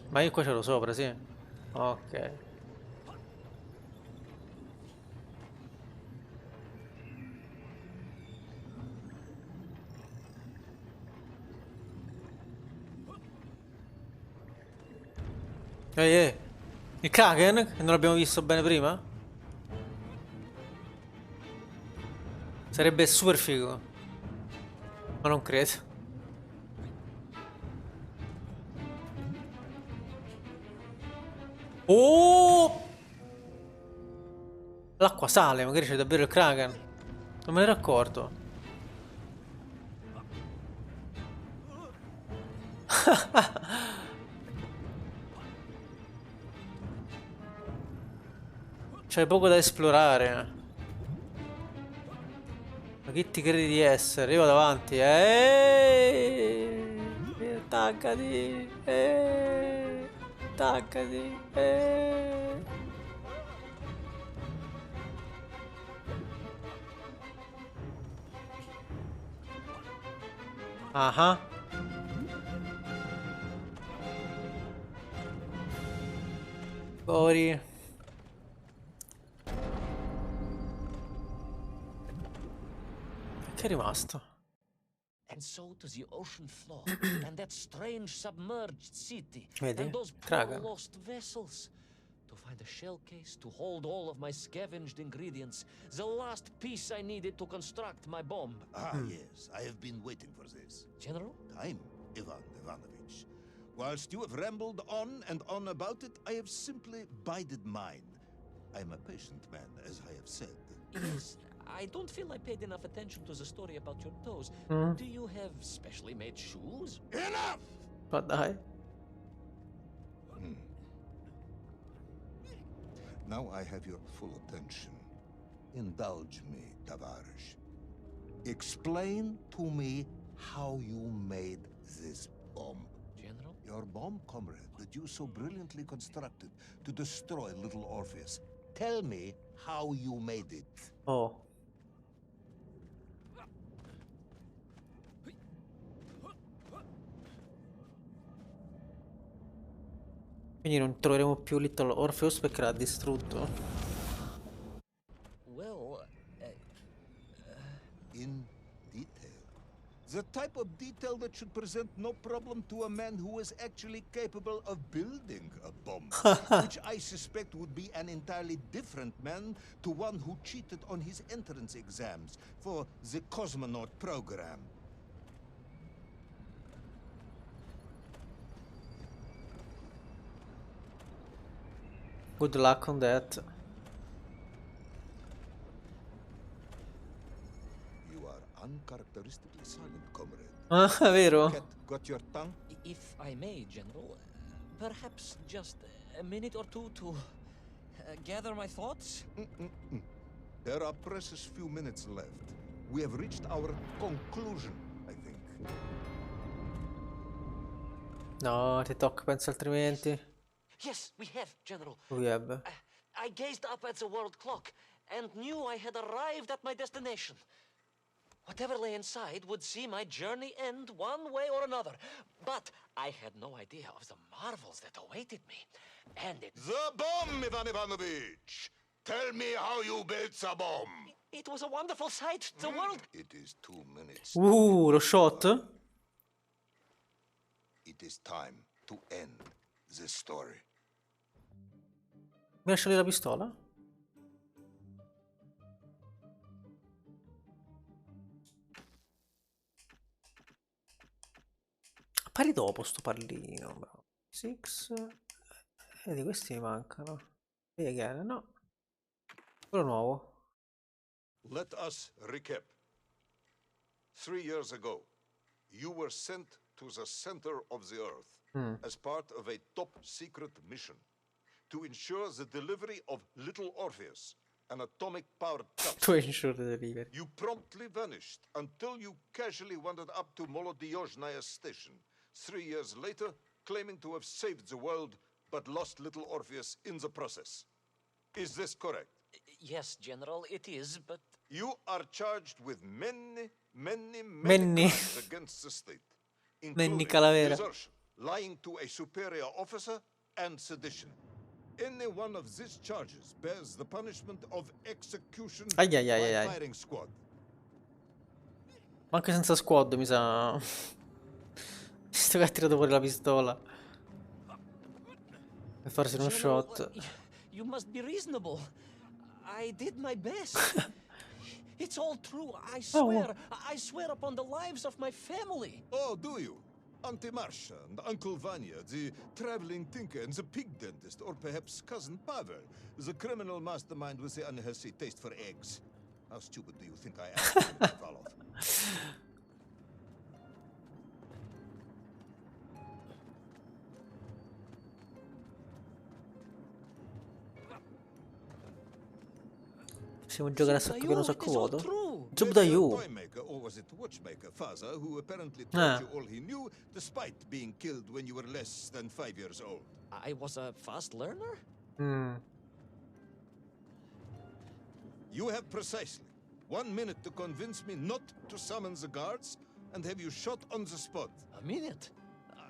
Ma io qua ce l'ho sopra, sì. Ok. Ehi. Il Kraken? Che non l'abbiamo visto bene prima? Sarebbe super figo. Ma non credo. Oh! L'acqua sale, magari c'è davvero il Kraken. Non me ne ero accorto. C'è poco da esplorare. Ma chi ti credi di essere? Io vado avanti. Attaccati. Attaccati. Ah. Fuori. Che è rimasto? And so to the ocean floor, and that strange submerged city, Vedi? and those poor Traga. lost vessels. To find a shell case to hold all of my scavenged ingredients, the last piece I needed to construct my bomb. Yes, I have been waiting for this. General? Time, Ivan Ivanovich. Whilst you have rambled on and on about it, I have simply bided mine. I am a patient man, as I have said. Yes, I don't feel I paid enough attention to the story about your toes. Do you have specially made shoes? Enough! Ma dai. Now I have your full attention. Indulge me, Tavares. Explain to me how you made this bomb. General? Your bomb, comrade, that you so brilliantly constructed to destroy little Orpheus. Tell me how you made it. Oh. Quindi non troveremo più Little Orpheus perché l'ha distrutto. Well, In detail. The type of detail that should present no problem to a man who is actually capable of building a bomb. Which I suspect would be an entirely different man to one who cheated on his entrance exams for the cosmonaut program. Good luck on that. You are uncharacteristically silent, comrade. Ah, vero? Cat got your tongue? if I may, General, perhaps just a minute or two to gather my thoughts? There are precious few minutes left. We have reached our conclusion, I think. No, ti tocca, penso altrimenti. Yes, we have, General. We have. I gazed up at the world clock and knew I had arrived at my destination. Whatever lay inside would see my journey end one way or another. But I had no idea of the marvels that awaited me. And The bomb, Ivan Ivanovich! Tell me how you built the bomb! it was a wonderful sight. The world... It is 2 minutes. Lo shot? It is time to end the story. Mi lascia lì la pistola? Appari dopo sto pallino, bravo. Six. Vedi, questi mi mancano. Vedi che era, no. Quello nuovo. Let us recap. 3 years ago, you were sent to the center of the Earth as part of a top-secret mission to ensure the delivery of little Orpheus, an atomic-powered To capsule. ensure the delivery. You promptly vanished until you casually wandered up to Molodiyozhnaya station 3 years later, claiming to have saved the world, but lost little Orpheus in the process. Is this correct? Yes, General, it is, but... You are charged with many Many. crimes against the state, Many including calavera. desertion, lying to a superior officer, and sedition. Any one of these charges bears the punishment of execution Ai, ai, ai, by ai, ai. firing squad. Ma anche senza squad mi sa. Visto che ha tirato fuori la pistola. Per farsi uno General, shot. you must be reasonable. I did my best. It's all true, I swear. I swear upon the lives of my family. Oh, do you? Auntie Marcia and Uncle Vanya, the traveling tinker and the pig dentist, or perhaps cousin Pavel, the criminal mastermind with the unhealthy taste for eggs. How stupid do you think I am, Valov? Possiamo giocare a sacco pieno It sacco is all vuoto. true. Job da With your you. toy maker, or was it watchmaker, Faza, who apparently Ah. told you all he knew, despite being killed when you were less than 5 years old? I was a fast learner? Mm. You have precisely 1 minute to convince me not to summon the guards, and have you shot on the spot. A minute?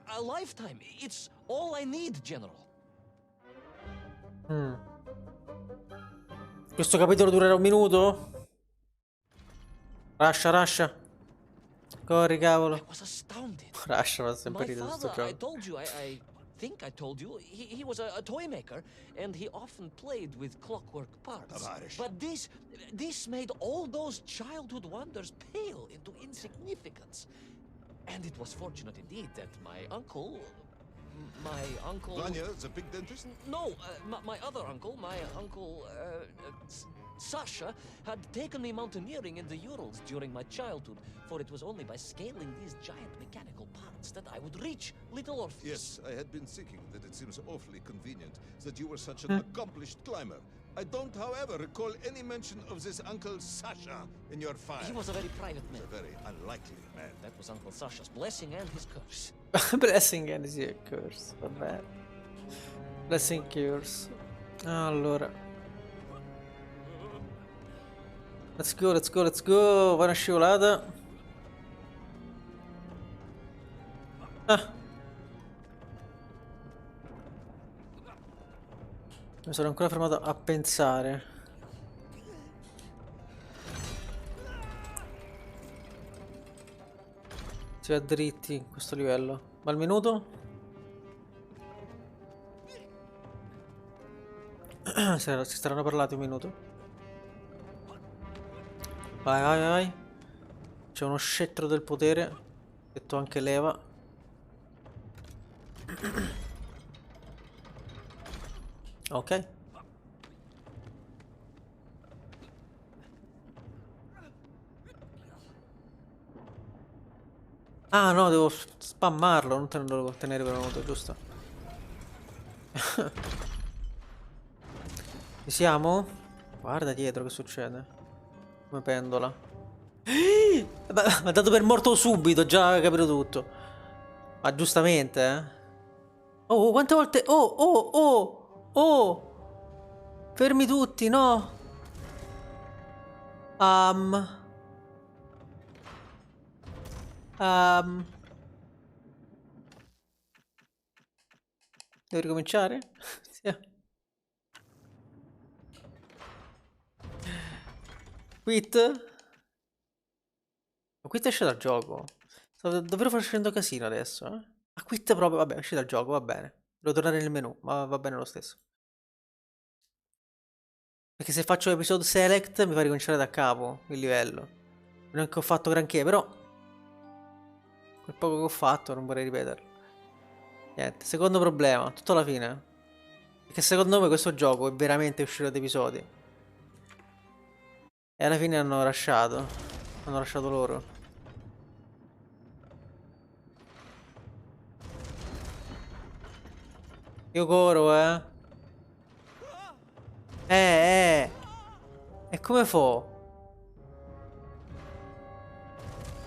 A lifetime. It's all I need, General. Mm. Questo capitolo durerà 1 minuto? Rascia, rascia. Corri, cavolo. I was astounded. Rascia fa sempre My ridere sto father, I gioco. told you, I think I told you, he was a toy maker, and he often played with clockwork parts. Tavarish. But this made all those childhood wonders pale into insignificance. And it was fortunate indeed that my uncle... Vanya, the big dentist? No, my other uncle, Sasha, had taken me mountaineering in the Urals during my childhood, for it was only by scaling these giant mechanical parts that I would reach little Orpheus. Yes, I had been thinking that it seems awfully convenient that you were such an accomplished climber. I don't, however, recall any mention of this Uncle Sasha in your file. He was a very private man. A very unlikely man. That was Uncle Sasha's blessing and his curse. Blessing and his curse. Vabbè. Blessing curse. Allora. Let's go, let's go, let's go. Va una scivolata. Ah. Mi sono ancora fermato a pensare. Si va dritti in questo livello. Ma al minuto? Si saranno parlati 1 minuto. Vai, vai, vai. C'è uno scettro del potere. Detto anche leva. Ok. Ah no, devo spammarlo, non te lo devo tenere per un minuto, giusto? Ci siamo? Guarda dietro che succede. Come pendola. Mi ha dato per morto subito, già capito tutto. Ma giustamente, eh? Oh, quante volte... Oh, oh, oh, oh! Fermi tutti, no! Devo ricominciare? Sì. Quit? Ma quit esce dal gioco. Sto davvero facendo casino adesso, eh? Ma quit proprio, vabbè, esce dal gioco, va bene. Devo tornare nel menu, ma va bene lo stesso. Perché se faccio episode select mi fa ricominciare da capo il livello. Non è che ho fatto granché, però quel poco che ho fatto non vorrei ripeterlo. Niente, secondo problema, tutto alla fine. Perché secondo me questo gioco è veramente uscito ad episodi. E alla fine hanno lasciato. Hanno lasciato loro. Io corro, eh. E come fo?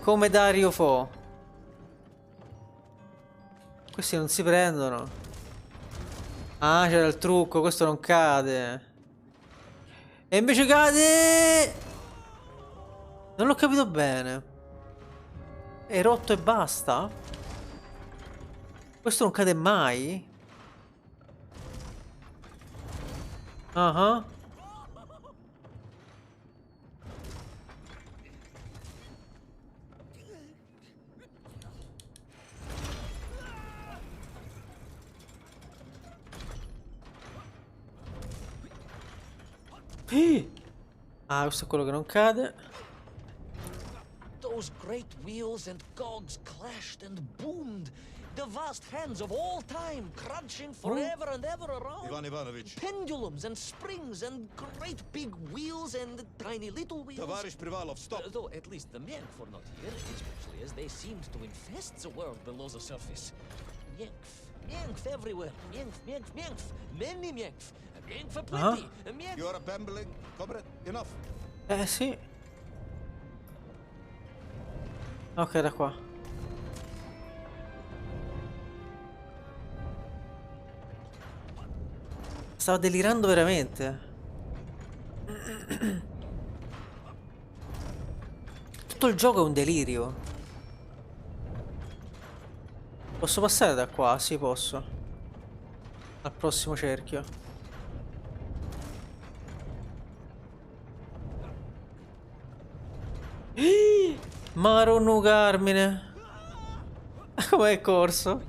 Come Dario fo? Questi non si prendono. Ah, c'era il trucco, questo non cade. E invece cade! Non l'ho capito bene. È rotto e basta? Questo non cade mai? Ah. Ah, questo è quello che non cade. Those great wheels and cogs clashed and boomed. The vast hands of all time crunching forever and ever around. Ivan Ivanovich. Pendulums and springs and great big wheels and tiny little wheels. Tavarish Privalov, stop. Though at least the Myenf were not here, especially as they seemed to infest the world below the surface. Myenf everywhere. Myenf. Many Myenf. Ink for Ah, plenty. Miet. You're babbling, comrade. Enough. sì. Ok, da qua. Stava delirando veramente. Tutto il gioco è un delirio. Posso passare da qua? Sì, posso. Al prossimo cerchio. Maronnu Carmine. Com'è corso?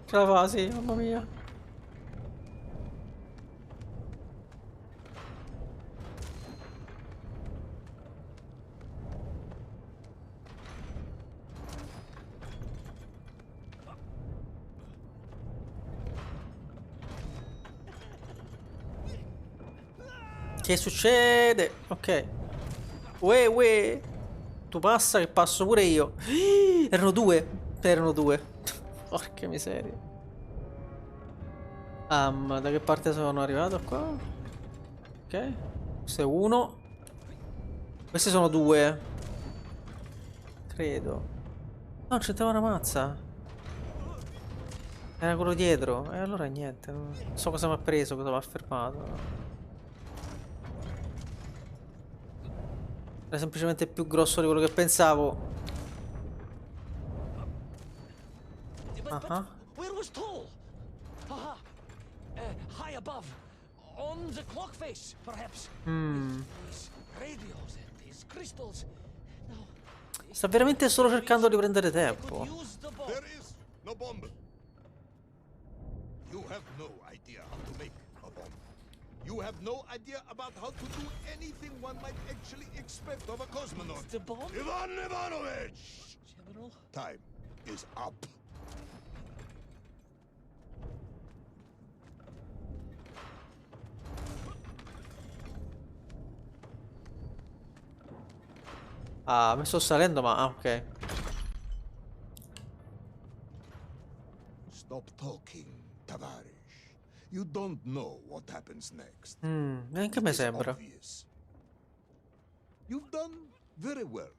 Ce la fa, sì, mamma mia. Che succede? Ok. Uè, uè. Tu passa che passo pure io. Erano due. Erano due. Porca miseria. Ma da che parte sono arrivato qua? Ok. Questo è uno. Questi sono due. Credo. No, c'entrava una mazza. Era quello dietro. E allora niente. Non so cosa mi ha preso, cosa mi ha fermato. Era semplicemente più grosso di quello che pensavo. But Ah. where was Toll? Aha! High above. On the clock face, perhaps. Mm. His radios and his crystals. Now, Sta veramente solo cercando di prendere I could tempo. use the bomb. There is no bomb. You have no idea how to make a bomb. You have no idea about how to do anything one might actually expect of a cosmonaut. The bomb? Ivan Ivanovich! General? Time is up. Ah, mi sto salendo, ma... Ah, ok. Stop talking, Tavarish. You don't know what happens next. Neanche It mi is sembra. obvious. You've done very well.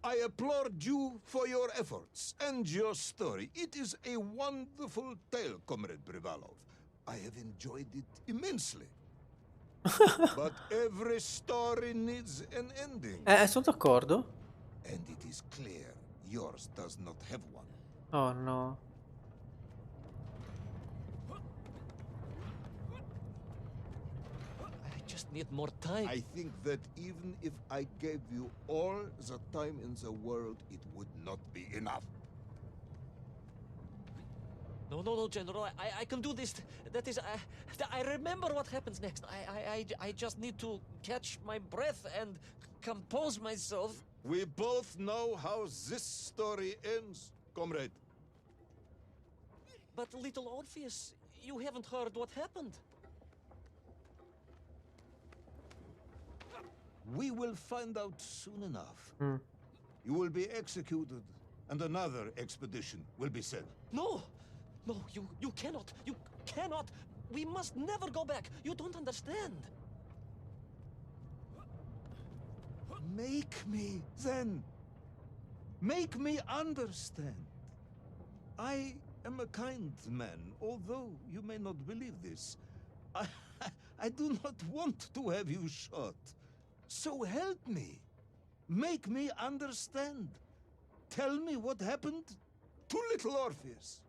I applaud you for your efforts and your story. It is a wonderful tale, Comrade Privalov. I have enjoyed it immensely. But every story needs an ending. Sono d'accordo. And it is clear yours does not have one. Oh no. I just need more time. I think that even if I gave you all the time in the world, it would not be enough. No, General. I can do this. That is, I remember what happens next. I just need to catch my breath and compose myself. We both know how this story ends, comrade. But little Orpheus, you haven't heard what happened. We will find out soon enough. You will be executed, and another expedition will be sent. No, you cannot. You cannot. We must never go back. You don't understand. Make me, then. Make me understand. I am a kind man, although you may not believe this. I do not want to have you shot. So help me. Make me understand. Tell me what happened to little Orpheus.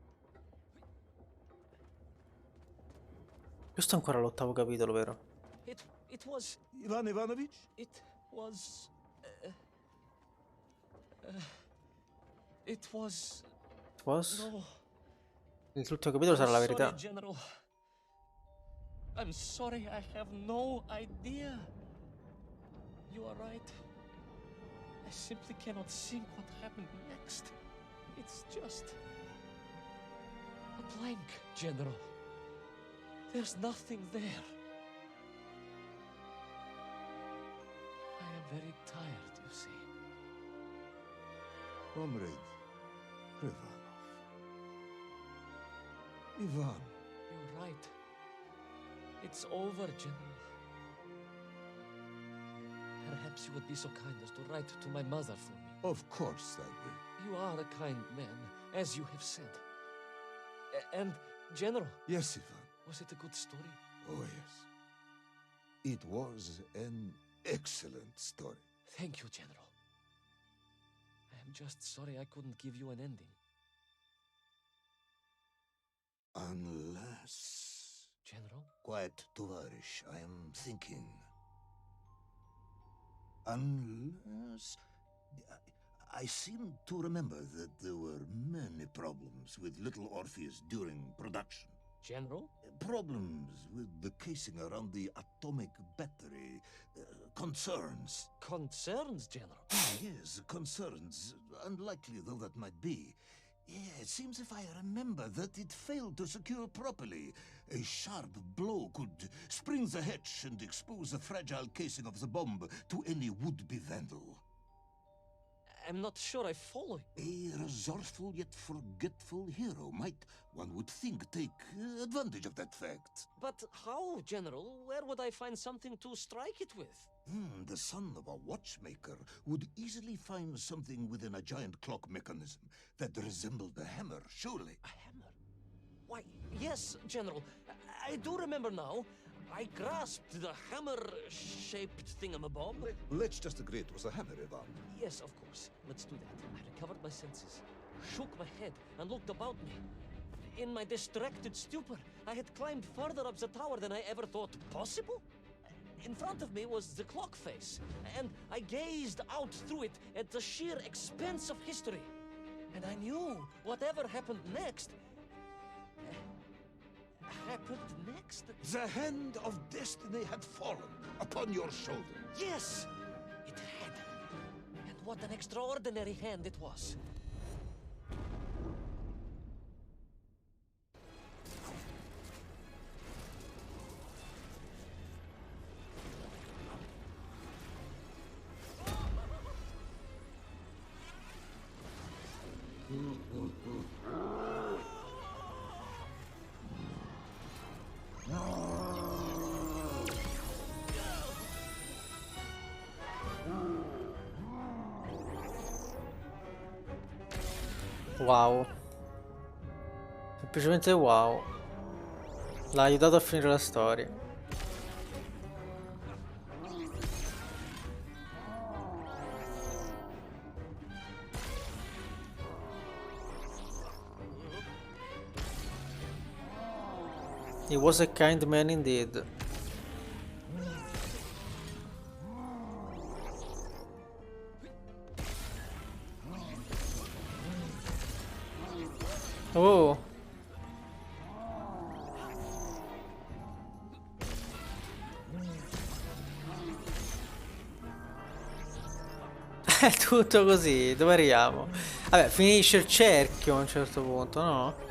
Questo è ancora l'ottavo capitolo, vero? It was. Ivan Ivanovich? It was. It was. Was? No. L'ultimo capitolo sarà la verità. Sorry, General. I'm sorry. I have no idea. You are right. I simply cannot think what happened next. It's just a blank, General. There's nothing there. I am very tired, you see. Comrade Privalov. Ivan. You're right. It's over, General. Perhaps you would be so kind as to write to my mother for me. Of course I will. You are a kind man, as you have said. And, General, Yes, Ivan. was it a good story? Oh, yes. It was an excellent story. Thank you, General. I am just sorry I couldn't give you an ending. Unless... General? Quiet, Tovarish. I am thinking. Unless... I seem to remember that there were many problems with little Orpheus during production. General? Problems with the casing around the atomic battery. Concerns. Concerns, General? Yes, concerns. Unlikely though that might be. Yeah, it seems if I remember that it failed to secure properly. A sharp blow could spring the hatch and expose the fragile casing of the bomb to any would-be vandal. I'm not sure I follow you. A resourceful yet forgetful hero might, one would think, take advantage of that fact. But how, General? Where would I find something to strike it with? The son of a watchmaker would easily find something within a giant clock mechanism that resembled a hammer, surely. A hammer? Why, yes, General. I do remember now. I grasped the hammer-shaped thingamabob. Let's just agree it was a hammer, Ivan. Yes, of course. Let's do that. I recovered my senses, shook my head, and looked about me. In my distracted stupor, I had climbed further up the tower than I ever thought possible. In front of me was the clock face, and I gazed out through it at the sheer expanse of history. And I knew whatever happened next... happened next? The hand of destiny had fallen upon your shoulder. Yes, it had. And what an extraordinary hand it was. Wow. Semplicemente wow. L'ha aiutato a finire la storia. He was a kind man indeed. Oh. È tutto così, dove arriviamo? Vabbè, finisce il cerchio a un certo punto, no?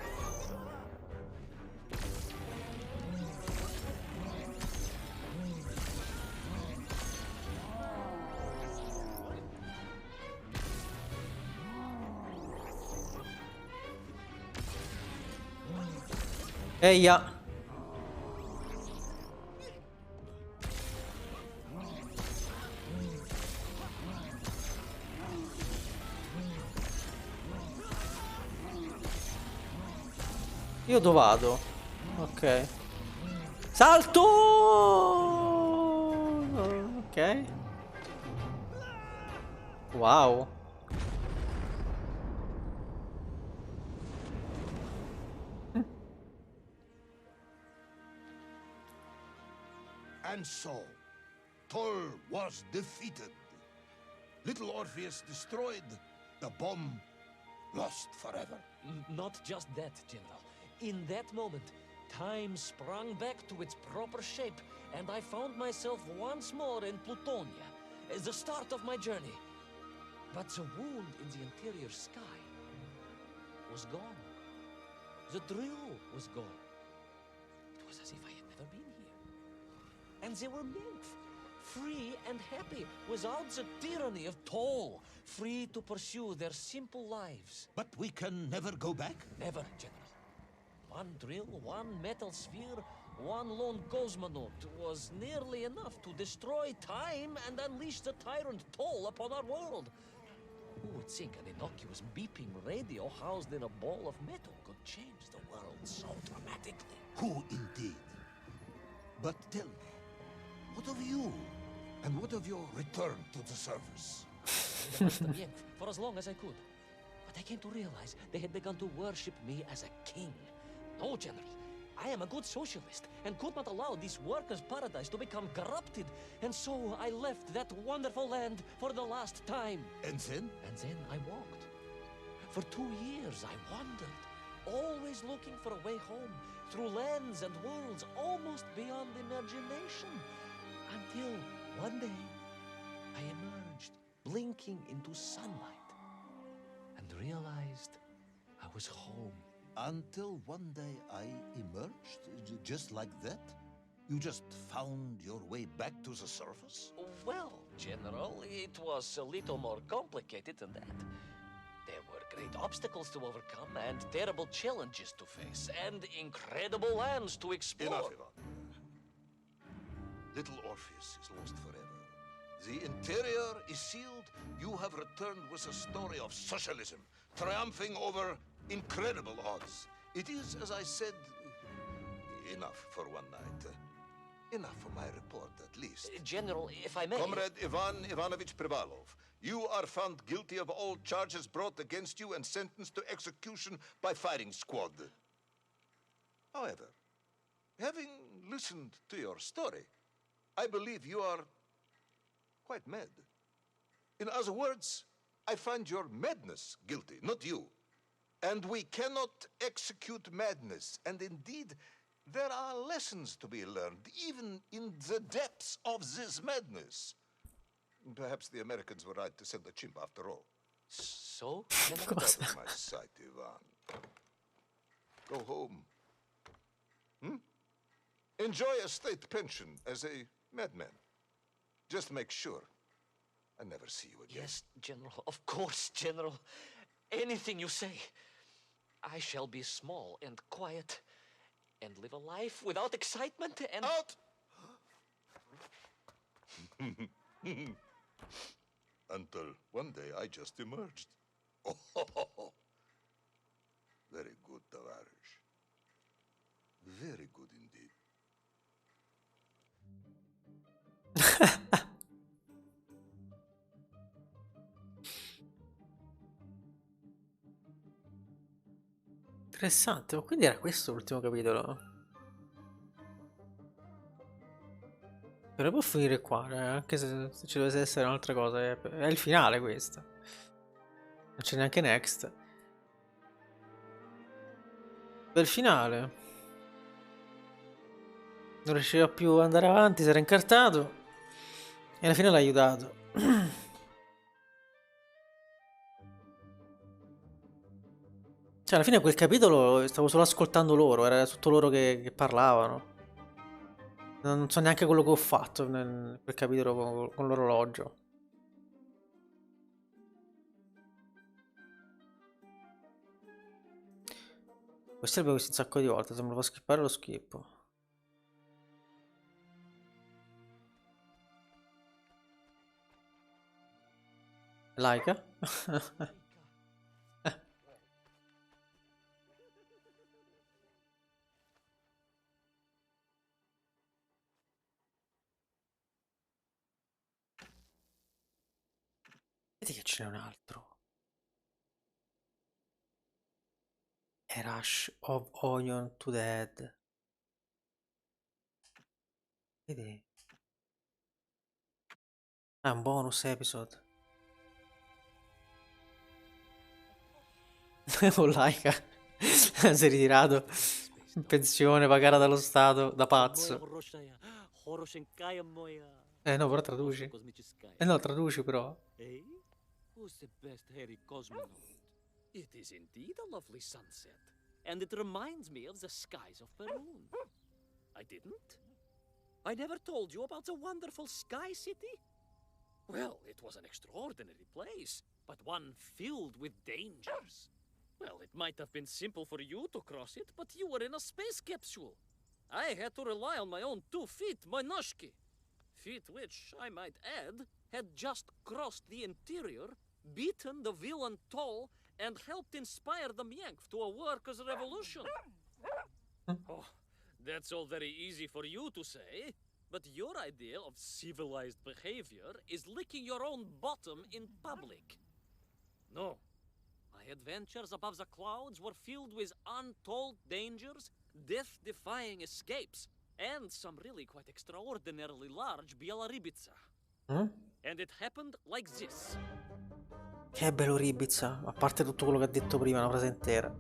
Eia! Io dove vado? Ok. Salto! Ok. Wow. And so, Toll was defeated. Little Orpheus destroyed, the bomb lost forever. Not just that, General. In that moment, time sprung back to its proper shape, and I found myself once more in Plutonia, as the start of my journey. But the wound in the interior sky was gone. The drill was gone. It was as if I had never been here. And they were nymph, free and happy, without the tyranny of Toll, free to pursue their simple lives. But we can never go back? Never, General. One drill, one metal sphere, One lone cosmonaut was nearly enough to destroy time and unleash the tyrant Toll upon our world. Who would think an innocuous beeping radio housed in a ball of metal could change the world so dramatically? Who indeed? But tell me, what of you? And what of your return to the surface? For as long as I could. But I came to realize they had begun to worship me as a king. No, General. I am a good socialist and could not allow this workers' paradise to become corrupted. And so I left that wonderful land for the last time. And then? And then I walked. For 2 years I wandered, always looking for a way home, through lands and worlds almost beyond imagination. Until one day I emerged, blinking into sunlight, and realized I was home. Until one day I emerged, just like that? You just found your way back to the surface? Well, General, it was a little more complicated than that. There were great obstacles to overcome, and terrible challenges to face, and incredible lands to explore. Enough, Ivan. Little Orpheus is lost forever. The interior is sealed. You have returned with a story of socialism, triumphing over incredible odds. It is, as I said, enough for one night. Enough for my report, at least. General, if I may... Comrade Ivan Ivanovich Privalov, you are found guilty of all charges brought against you and sentenced to execution by firing squad. However, having listened to your story, I believe you are quite mad. In other words, I find your madness guilty, not you. And we cannot execute madness. And indeed, there are lessons to be learned, even in the depths of this madness. Perhaps the Americans were right to send a chimp after all. So? Get out of my sight, Ivan. Go home. Enjoy a state pension as a madman. Just make sure I never see you again. Yes, General. Of course, General. Anything you say. I shall be small and quiet and live a life without excitement and... Out! Until one day I just emerged. Oh, very good, Tavarish. Very good indeed. Interessante, ma quindi era questo l'ultimo capitolo? Però può finire qua, anche se ci dovesse essere un'altra cosa. È il finale questo. Non c'è neanche next. Per il finale. Non riusciva più ad andare avanti, si era incartato. E alla fine l'ha aiutato. Cioè, alla fine quel capitolo stavo solo ascoltando loro, era tutto loro che parlavano. Non so neanche quello che ho fatto nel quel capitolo con l'orologio. Questo l'abbiamo visto un sacco di volte, se me lo fa skippare lo skippo. Laika? Vedi che ce n'è un altro. A rush of onion to the head. Vedi? È un bonus episode. Con Laika si è ritirato in pensione pagata dallo Stato da pazzo. No, però traduci. No, traduci però. Who's the best hairy cosmonaut? It is indeed a lovely sunset, and it reminds me of the skies of Peru. I didn't? I never told you about the wonderful Sky City? Well, it was an extraordinary place, but one filled with dangers. Well, it might have been simple for you to cross it, but you were in a space capsule. I had to rely on my own 2 feet, my noshki. Feet which, I might add, had just crossed the interior, beaten the villain Toll, and helped inspire the Myank to a workers' revolution. Oh, that's all very easy for you to say, but your idea of civilized behavior is licking your own bottom in public. No. My adventures above the clouds were filled with untold dangers, death-defying escapes, and some really quite extraordinarily large bielaribica. And it happened like this. Che bello Ribiza, a parte tutto quello che ha detto prima, una frase intera.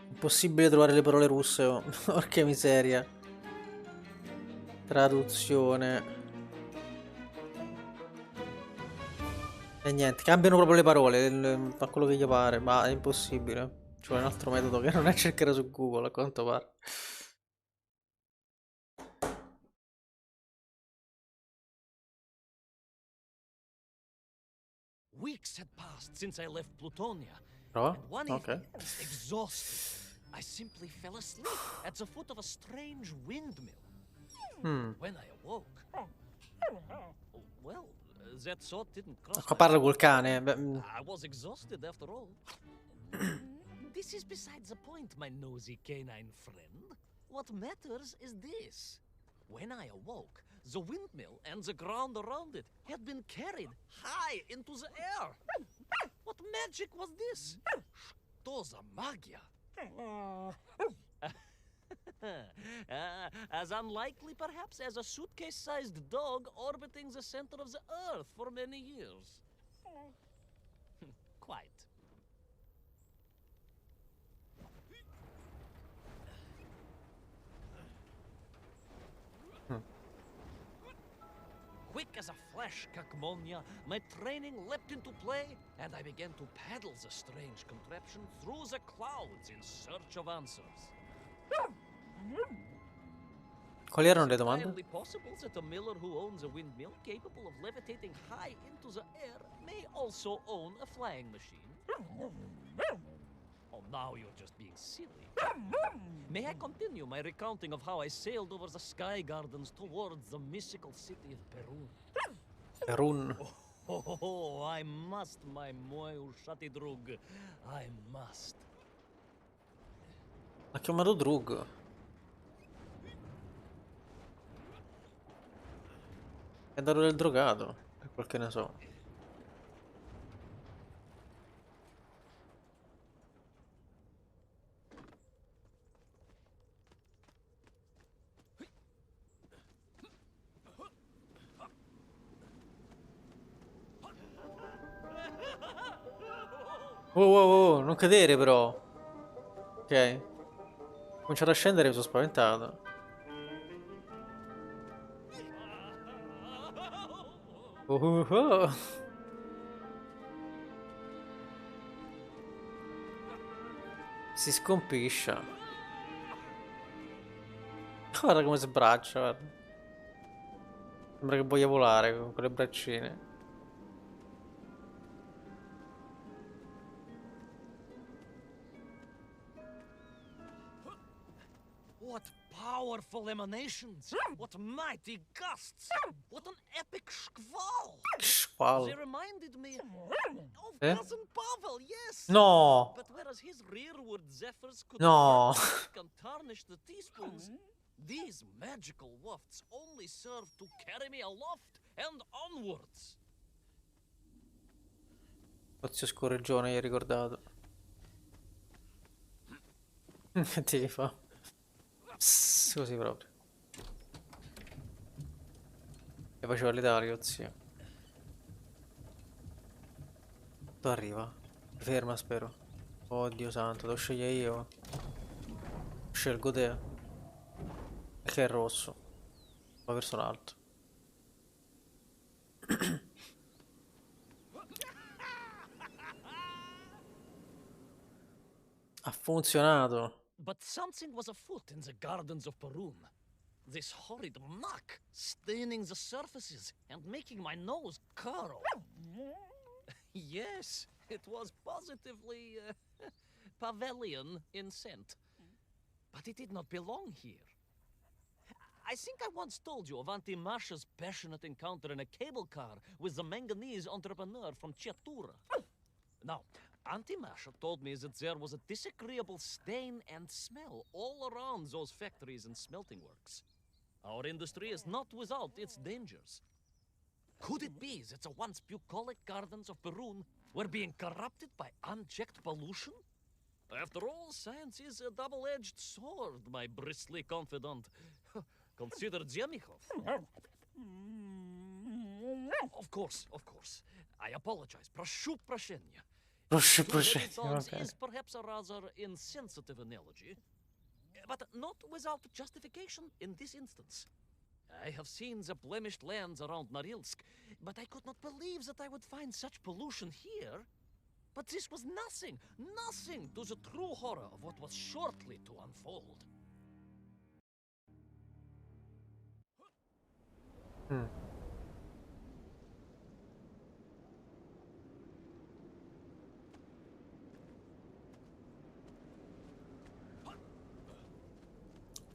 Impossibile trovare le parole russe, oh. Porca miseria. Traduzione. E niente, cambiano proprio le parole, fa quello che gli pare, ma è impossibile. Ci vuole un altro metodo che non è cercare su Google, a quanto pare. Weeks had passed since I left Plutonia, Prova? and one Ok. evening, exhausted, I simply fell asleep at the foot of a strange windmill. When I awoke, well, that thought didn't cross Qua my parla col cane. Beh, I was exhausted after all. This is besides the point, my nosy canine friend. What matters is this. When I awoke, the windmill and the ground around it had been carried high into the air. What magic was this? Что за магия? As unlikely, perhaps, as a suitcase-sized dog orbiting the center of the Earth for many years. Quite. Quick as a flash, Kakmonia, my training leapt into play, and I began to paddle the strange contraption through the clouds in search of answers. quali erano le It's domande? entirely possible that a miller who owns a windmill capable of levitating high into the air may also own a flying machine. Oh, now you're just being silly. May I continue my recounting of how I sailed over the sky gardens towards the mystical city of Perun? Perun. Oh, I must, my moi ushati drug. I must. Ha chiamato Drug. È dato del drogato, per quel che ne so. Oh, oh, oh, non cadere però. Ok. Ho cominciato a scendere e mi sono spaventato. Oh, oh, oh. Si scompiscia. Guarda come sbraccia, guarda. Sembra che voglia volare con quelle braccine. What powerful emanations! What mighty gusts! What an epic squall! Squall. They reminded me of Eh? cousin Pavel, yes! No! But whereas his rearward zephyrs could No. break and tarnish the teaspoons, these magical wafts only serve to carry me aloft and onwards. Ozio scorreggione, hai ricordato. Che ti fa? Psst, così proprio. E faceva l'Italia, zio. Dove arriva? Ferma, spero. Oddio santo, devo scegliere io. Scelgo te. Che è rosso. Va verso l'alto. Ha funzionato. But something was afoot in the gardens of Perun. This horrid muck staining the surfaces and making my nose curl. Yes, it was positively pavilion in scent. But it did not belong here. I think I once told you of Auntie Masha's passionate encounter in a cable car with the manganese entrepreneur from Chiatura. Now, Auntie Masha told me that there was a disagreeable stain and smell all around those factories and smelting works. Our industry is not without its dangers. Could it be that the once bucolic gardens of Perun were being corrupted by unchecked pollution? After all, science is a double-edged sword, my bristly confidant. Consider Zemichov. Of course, of course. I apologize. Proшу прощения. Proszę, To proszę. debutants Okay. is perhaps a rather insensitive analogy, but not without justification in this instance. I have seen the blemished lands around Norilsk, but I could not believe that I would find such pollution here. But this was nothing to the true horror of what was shortly to unfold.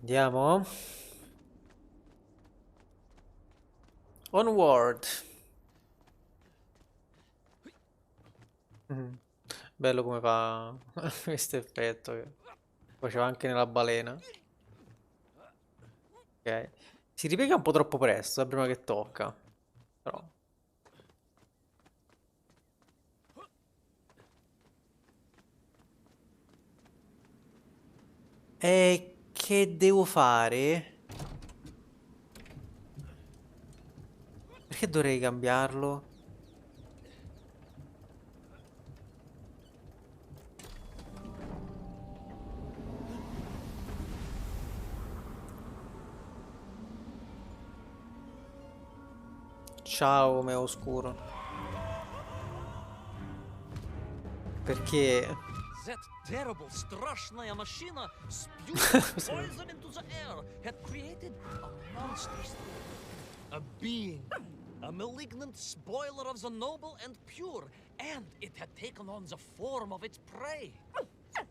Andiamo. Onward. Bello come fa questo effetto che faceva anche nella balena. Ok. Si ripiega un po' troppo presto, prima che tocca. Però. E che devo fare? Perché dovrei cambiarlo? Ciao, me oscuro. Perché? That terrible Strashnaya machina spewed poison into the air had created a monstrous thing. A being. A malignant spoiler of the noble and pure. And it had taken on the form of its prey.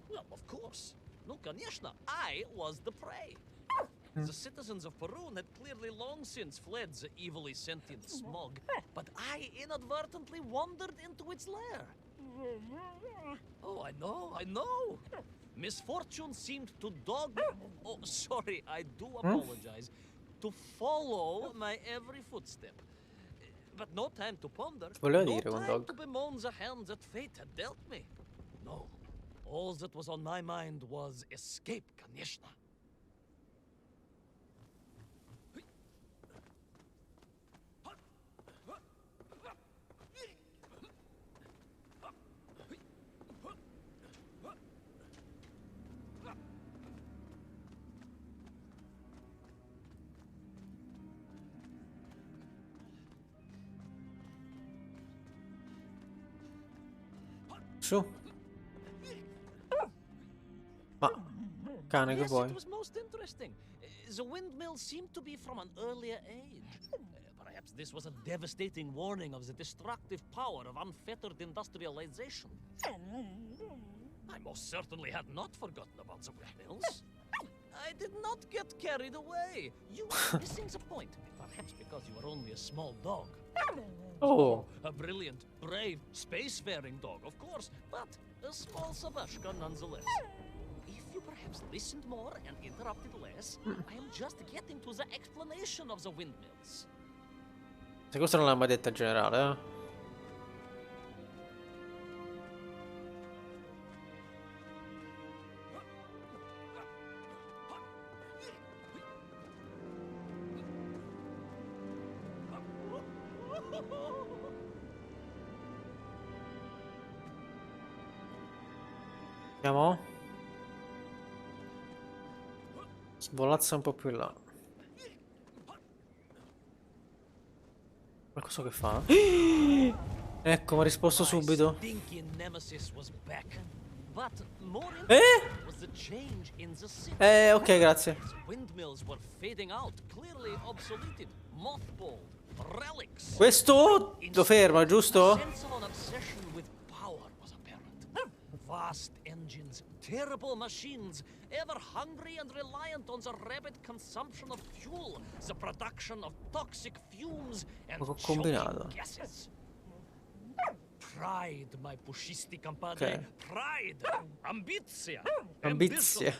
Well, of course. No, конечно, I was the prey. The citizens of Perun had clearly long since fled the evilly sentient smog, but I inadvertently wandered into its lair. Oh, I know. Misfortune seemed to dog me. Oh, sorry, I do apologize. To follow my every footstep. But no time to ponder. Volevo No dire con time dog. to bemoan the hand that fate had dealt me. No. All that was on my mind was escape, конечно. Su. Ma cane che Yes, vuoi? it was most interesting. The windmill seemed to be from an earlier age. Perhaps this was a devastating warning of the destructive power of unfettered industrialization. I most certainly had not forgotten about the windmills. I did not get carried away. You were missing the point. Perhaps because you were only a small dog. Oh, A brilliant, brave, spacefaring dog, of course, but a small Sabashka nonetheless. If you perhaps listened more and interrupted less, I am just getting to the explanation of the windmills. se questo non l'ha mai detta generale, eh? Andiamo. Svolazza un po' più in là. Ma questo che fa? Ecco, mi ha risposto My subito. stinky nemesis was back. But more Eh? important was the change in the city. Ok, grazie. Windmills were fading out, clearly obsoleted, mothballed, relics. Questo lo ferma, giusto? Sense of an obsession with power was apparent. Vast engines, terrible machines, ever hungry and reliant on the rapid consumption of fuel, the production of toxic fumes and Poco choking combinato. gases. Pride, my pushisti compadre. Ok. Pride, ambitia, Ambizie. ambition.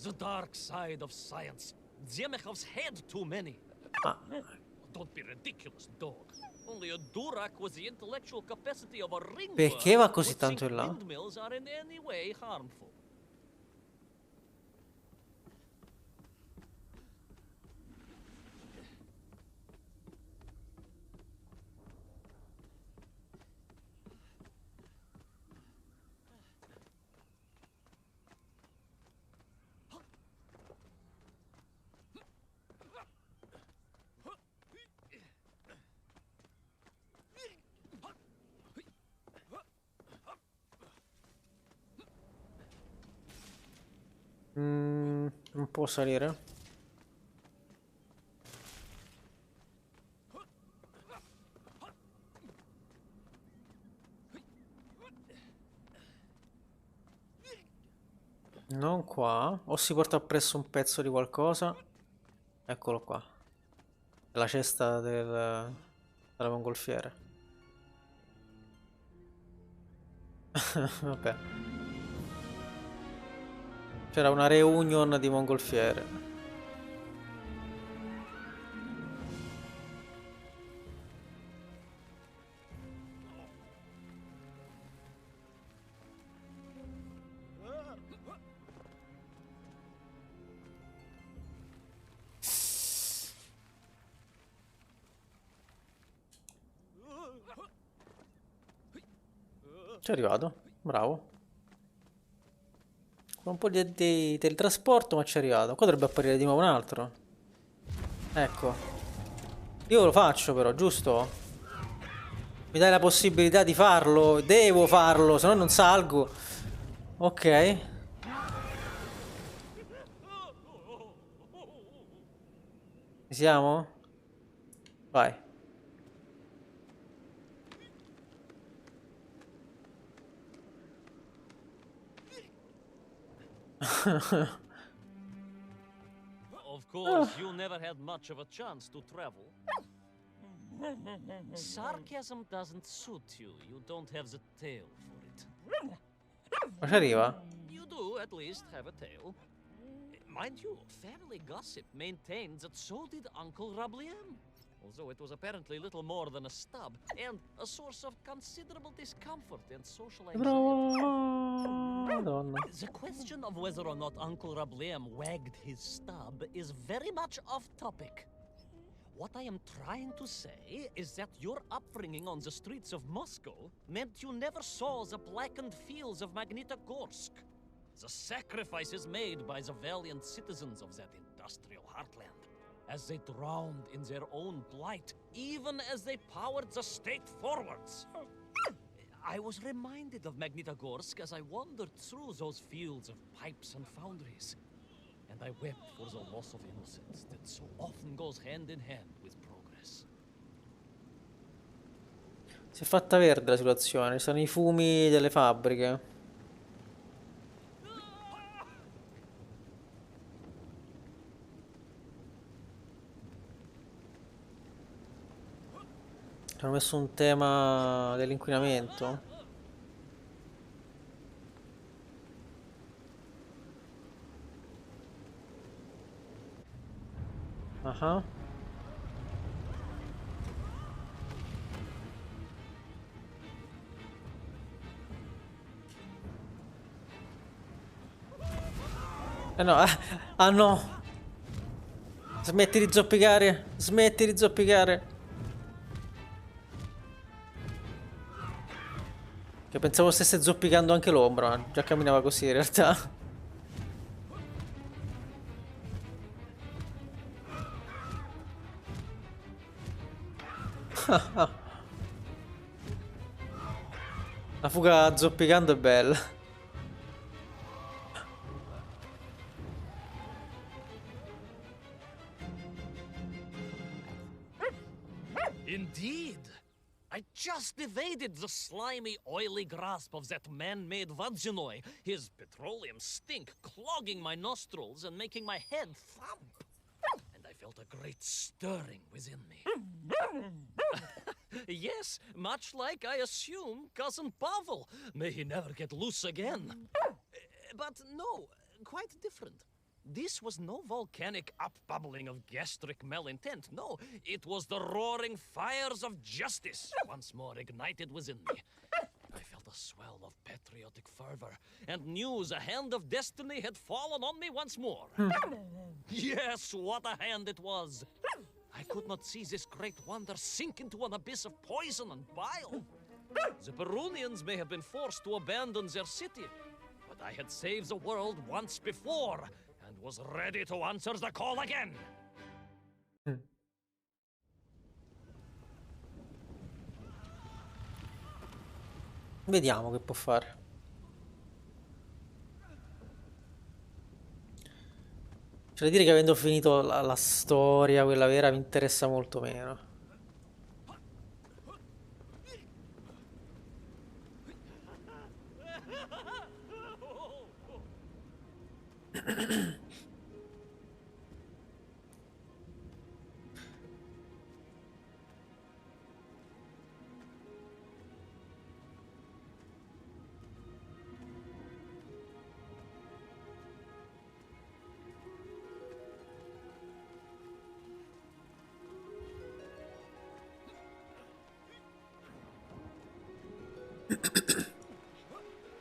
The dark side of science. Zemechov's had too many. Ah, Don't be ridiculous, dog. Only a Durak was the intellectual capacity of a ringworm. perché va così would tanto think in là? windmills are in any way harmful. Non può salire. Non qua. O si porta appresso un pezzo di qualcosa. Eccolo qua. La cesta della mongolfiere. Vabbè. C'era una reunion di mongolfiere. Ci è arrivato, bravo. Con un po' di teletrasporto, ma ci è arrivato. Qua dovrebbe apparire di nuovo un altro. Ecco. Io lo faccio però, giusto? Mi dai la possibilità di farlo? Devo farlo, se no non salgo. Ok. Ci siamo? Vai. Of course, you never had much of a chance to travel. Sarcasm doesn't suit you. You don't have the tail for it. Ma ci arriva? You do at least have a tail. Mind you, family gossip maintains that so did Uncle Rabliem. Although it was apparently little more than a stub, and a source of considerable discomfort and social anxiety. Madonna. The question of whether or not Uncle Rabliem wagged his stub is very much off topic. What I am trying to say is that your upbringing on the streets of Moscow meant you never saw the blackened fields of Magnitogorsk. The sacrifices made by the valiant citizens of that industrial heartland, as they drowned in their own blight, even as they powered the state forwards. I was reminded of Magnitogorsk as I wandered through those fields of pipes and foundries, and I wept for the loss of innocence that so often goes hand in hand with progress. Si è fatta verde la situazione, ci sono i fumi delle fabbriche. Ci hanno messo un tema dell'inquinamento. Ah. No, ah no! Smetti di zoppicare! Smetti di zoppicare! Che pensavo stesse zoppicando anche l'ombra, già camminava così in realtà. La fuga zoppicando è bella. I just evaded the slimy, oily grasp of that man-made Vadzinoi, his petroleum stink clogging my nostrils and making my head thump. And I felt a great stirring within me. Yes, much like I assume Cousin Pavel. May he never get loose again. But no, quite different. This was no volcanic upbubbling of gastric malintent. No, it was the roaring fires of justice once more ignited within me. I felt a swell of patriotic fervor and knew the hand of destiny had fallen on me once more. Yes, what a hand it was! I could not see this great wonder sink into an abyss of poison and bile. The Perunians may have been forced to abandon their city, but I had saved the world once before and was ready to answer the call again. Vediamo che può fare. C'è da dire che avendo finito la storia, quella vera, mi interessa molto meno.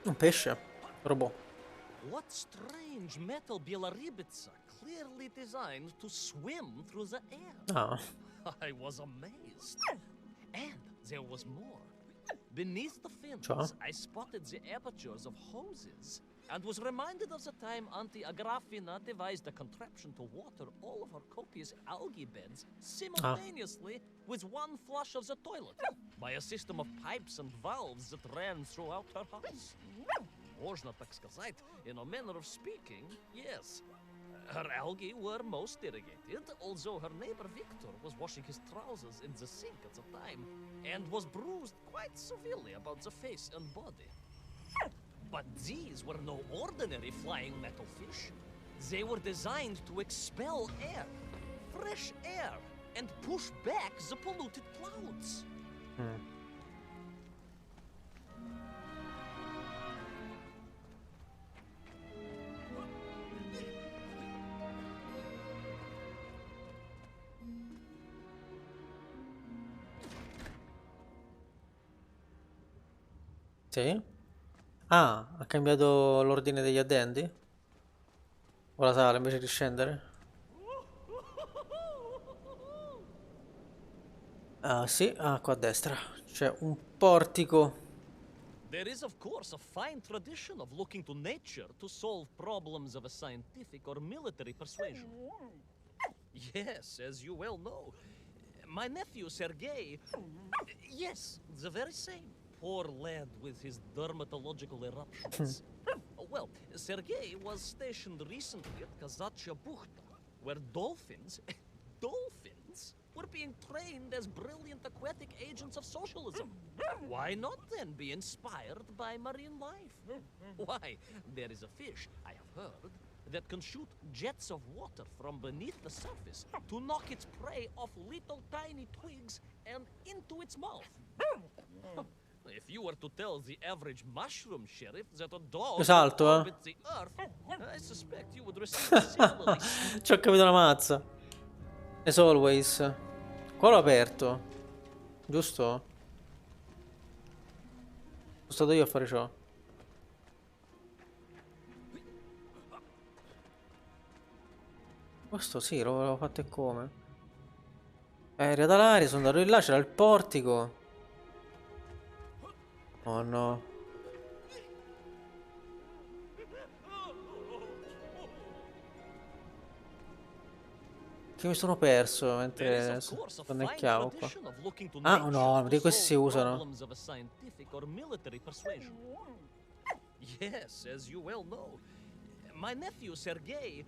Un pesce? Robot. What strange metal Bielaribitsa clearly designed to swim through the air. Ah. I was amazed. And there was more. Beneath the fins, Ciao. I spotted the apertures of hoses and was reminded of the time Auntie Agrafina devised a contraption to water all of her copious algae beds simultaneously with one flush of the toilet by a system of pipes and valves that ran throughout her house. Можно так сказать, in a manner of speaking, yes. Her algae were most irrigated, although her neighbor Victor was washing his trousers in the sink at the time and was bruised quite severely about the face and body. But these were no ordinary flying metal fish. They were designed to expel air, fresh air, and push back the polluted clouds. Sì? Ah, ha cambiato l'ordine degli addendi? Ora sale invece di scendere? Ah, sì, ah, qua a destra. C'è un portico. There is, of course, a fine tradition of looking to nature to solve problems of a scientific or military persuasion. Yes, as you well know. My nephew, Sergei... Yes, the very same. Poor lad with his dermatological eruptions. Well, Sergei was stationed recently at Kazachya Bukhta, where dolphins... dolphins? Were being trained as brilliant aquatic agents of socialism. Why not then be inspired by marine life? Why, there is a fish, I have heard, that can shoot jets of water from beneath the surface to knock its prey off little tiny twigs and into its mouth. If you were to tell the average mushroom sheriff that a dog Salto, orbits the earth, I suspect you would receive a similarly... Ci ho capito la mazza. As always. Qua l'ho aperto. Giusto? Sono stato io a fare ciò. Questo sì, l'avevo fatto e come. Aereo dall'aria, sono andato di là, c'era il portico. Oh no. Che mi sono perso mentre sonnecchiavo qua. Ah no, di questi si usano. Yes, as you well know. My nephew Sergei...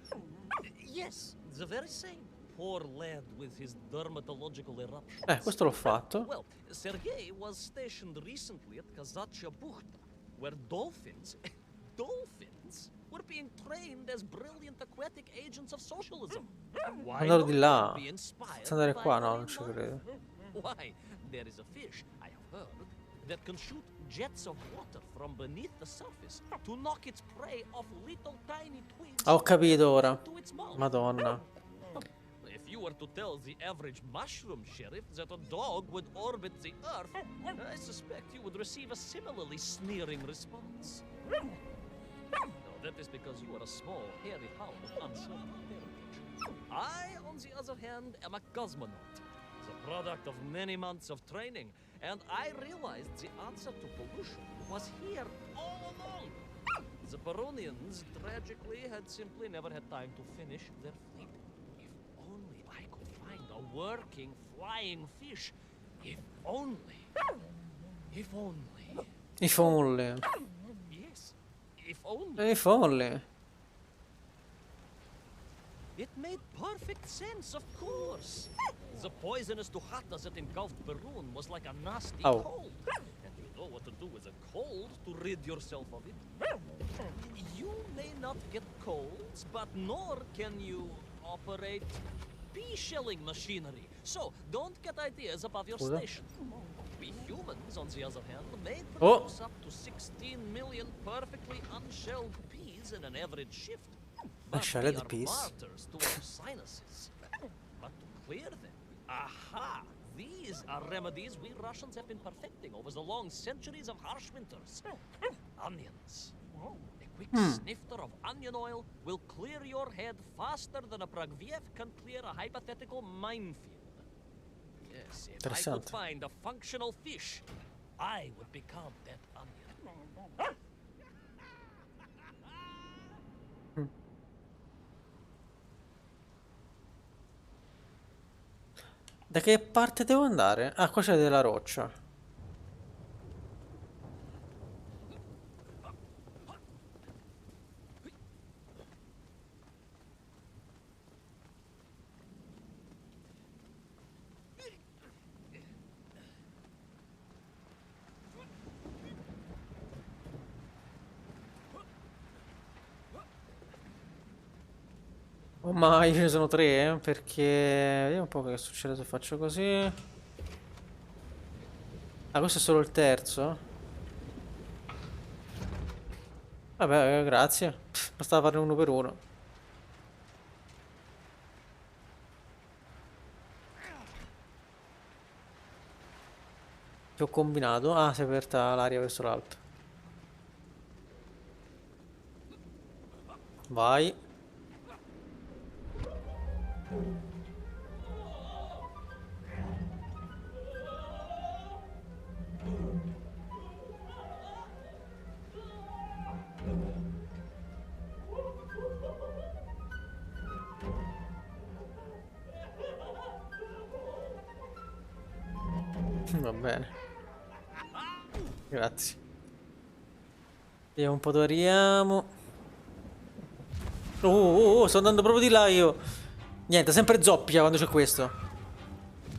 Yes, the very same. poor lad with his dermatological eruptions. Questo l'ho fatto. Well, Sergei was stationed recently at Kazachya Bukhta, where dolphins, dolphins, were being trained as brilliant aquatic agents of socialism. Why Andare di not là. be inspired Senza andare by qua, no, marine non ci life? credo. Why, there is a fish, I have heard, that can shoot jets of water from beneath the surface to knock its prey off little tiny twigs. Ho capito ora. into its mouth. Madonna. If you were to tell the average mushroom sheriff that a dog would orbit the earth, I suspect you would receive a similarly sneering response. No, that is because you are a small, hairy hound of uncertain parentage. I, on the other hand, am a cosmonaut, the product of many months of training, and I realized the answer to pollution was here all along. The Peronians, tragically, had simply never had time to finish their fleet. If only I could find a working flying fish. If only. If only. I folli. Yes, if only. I folli. It made perfect sense, of course. The poisonous Tuhata that engulfed Perun was like a nasty Oh. cold. And you know what to do with a cold to rid yourself of it. You may not get colds, but nor can you operate pea-shelling machinery. So, don't get ideas above your Scusa? station. We humans, on the other hand, may Oh. produce up to 16 million perfectly unshelled peas in an average shift. But we Unshelled are peas? martyrs to our sinuses. But to clear them, aha! These are remedies we Russians have been perfecting over the long centuries of harsh winters. Onions. A quick snifter of onion oil will clear your head faster than a Pragviev can clear a hypothetical minefield. Yes, if I could Interessante. find a functional fish, I would become that onion. Da che parte devo andare? Ah, qua c'è della roccia. Oh, ma io ce ne sono tre, perché... Vediamo un po' che succede se faccio così. Ah, questo è solo il terzo? Vabbè, grazie. Bastava farne uno per uno. Che ho combinato? Ah, si è aperta l'aria verso l'alto. Vai. Va bene. Grazie. Vediamo un po' dove arriviamo. Sto andando proprio di là io. Niente, sempre zoppia quando c'è questo.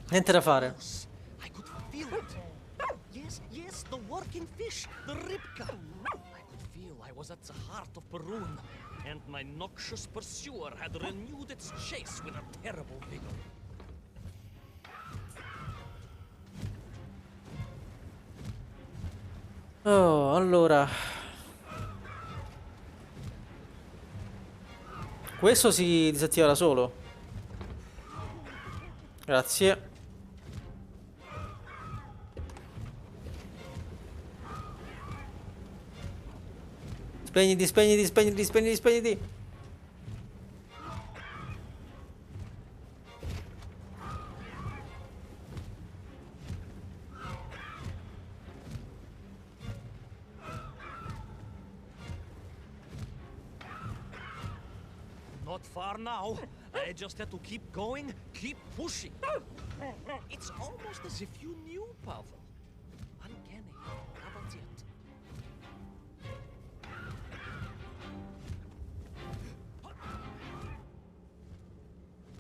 Niente da fare. Yes, I could feel it. Yes, yes, the working fish, the ribka. I could feel I was at the heart of Perun, and my noxious pursuer had renewed its chase with a terrible vigor. Oh, allora. Questo si disattiva da solo. Grazie. Spegniti, spegniti, spegniti, spegniti, spegniti. Not far now. I just had to keep going, keep pushing. It's almost as if you knew, Pavel. Uncanny. Haven't yet.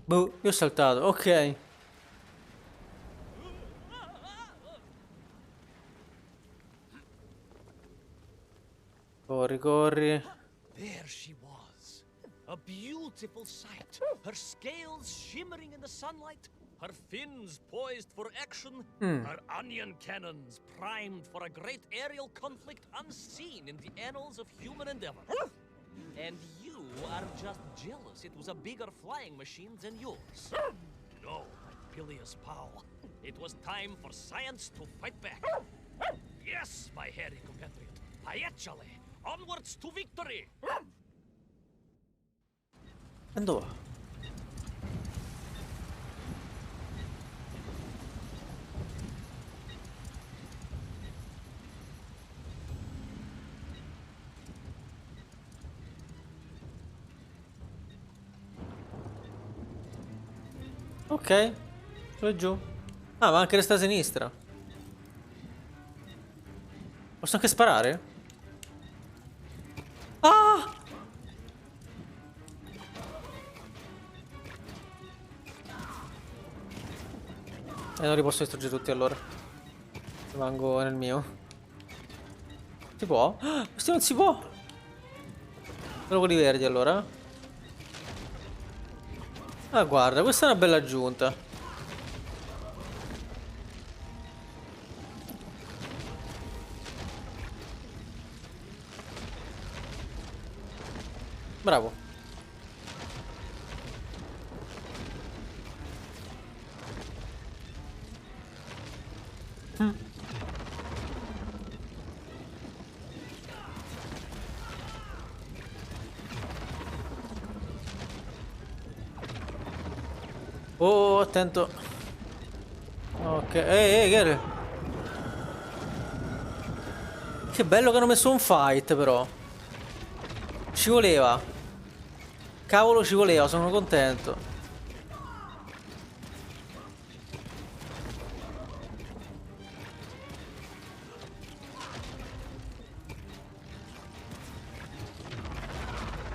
Boh, io ho saltato, ok. Corri, corri. There she was. A beautiful sight. Her scales shimmering in the sunlight. Her fins poised for action. Her onion cannons primed for a great aerial conflict unseen in the annals of human endeavor. And you are just jealous it was a bigger flying machine than yours. No, my bilious pal. It was time for science to fight back. Yes, my hairy compatriot. Aiecciale. Onwards to victory! E dove? Ok, su e giù. Ah, ma anche resta a sinistra. Posso anche sparare? Ah! Non li posso distruggere tutti allora. Rimango nel mio. Si può? Ah, questo non si può! Solo quelli verdi allora. Ah, guarda, questa è una bella aggiunta. Bravo. Oh, attento. Ok, che è? Che bello che hanno messo un fight però. Ci voleva. Cavolo, ci voleva, sono contento.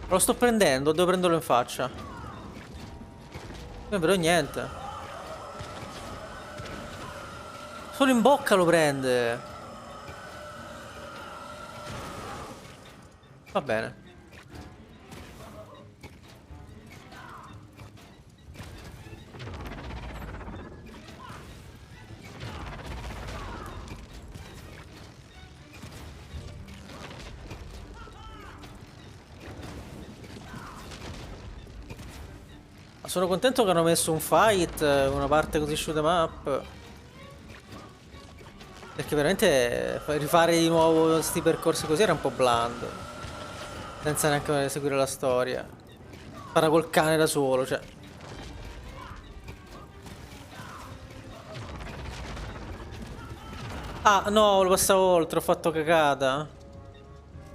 Lo sto prendendo, devo prenderlo in faccia. Non vedo niente. Solo in bocca lo prende. Va bene. Sono contento che hanno messo un fight, una parte così shoot 'em up. Perché veramente rifare di nuovo questi percorsi così era un po' bland. Senza neanche seguire la storia. Parla col cane da solo, cioè. Ah, no, lo passavo oltre, ho fatto cagata.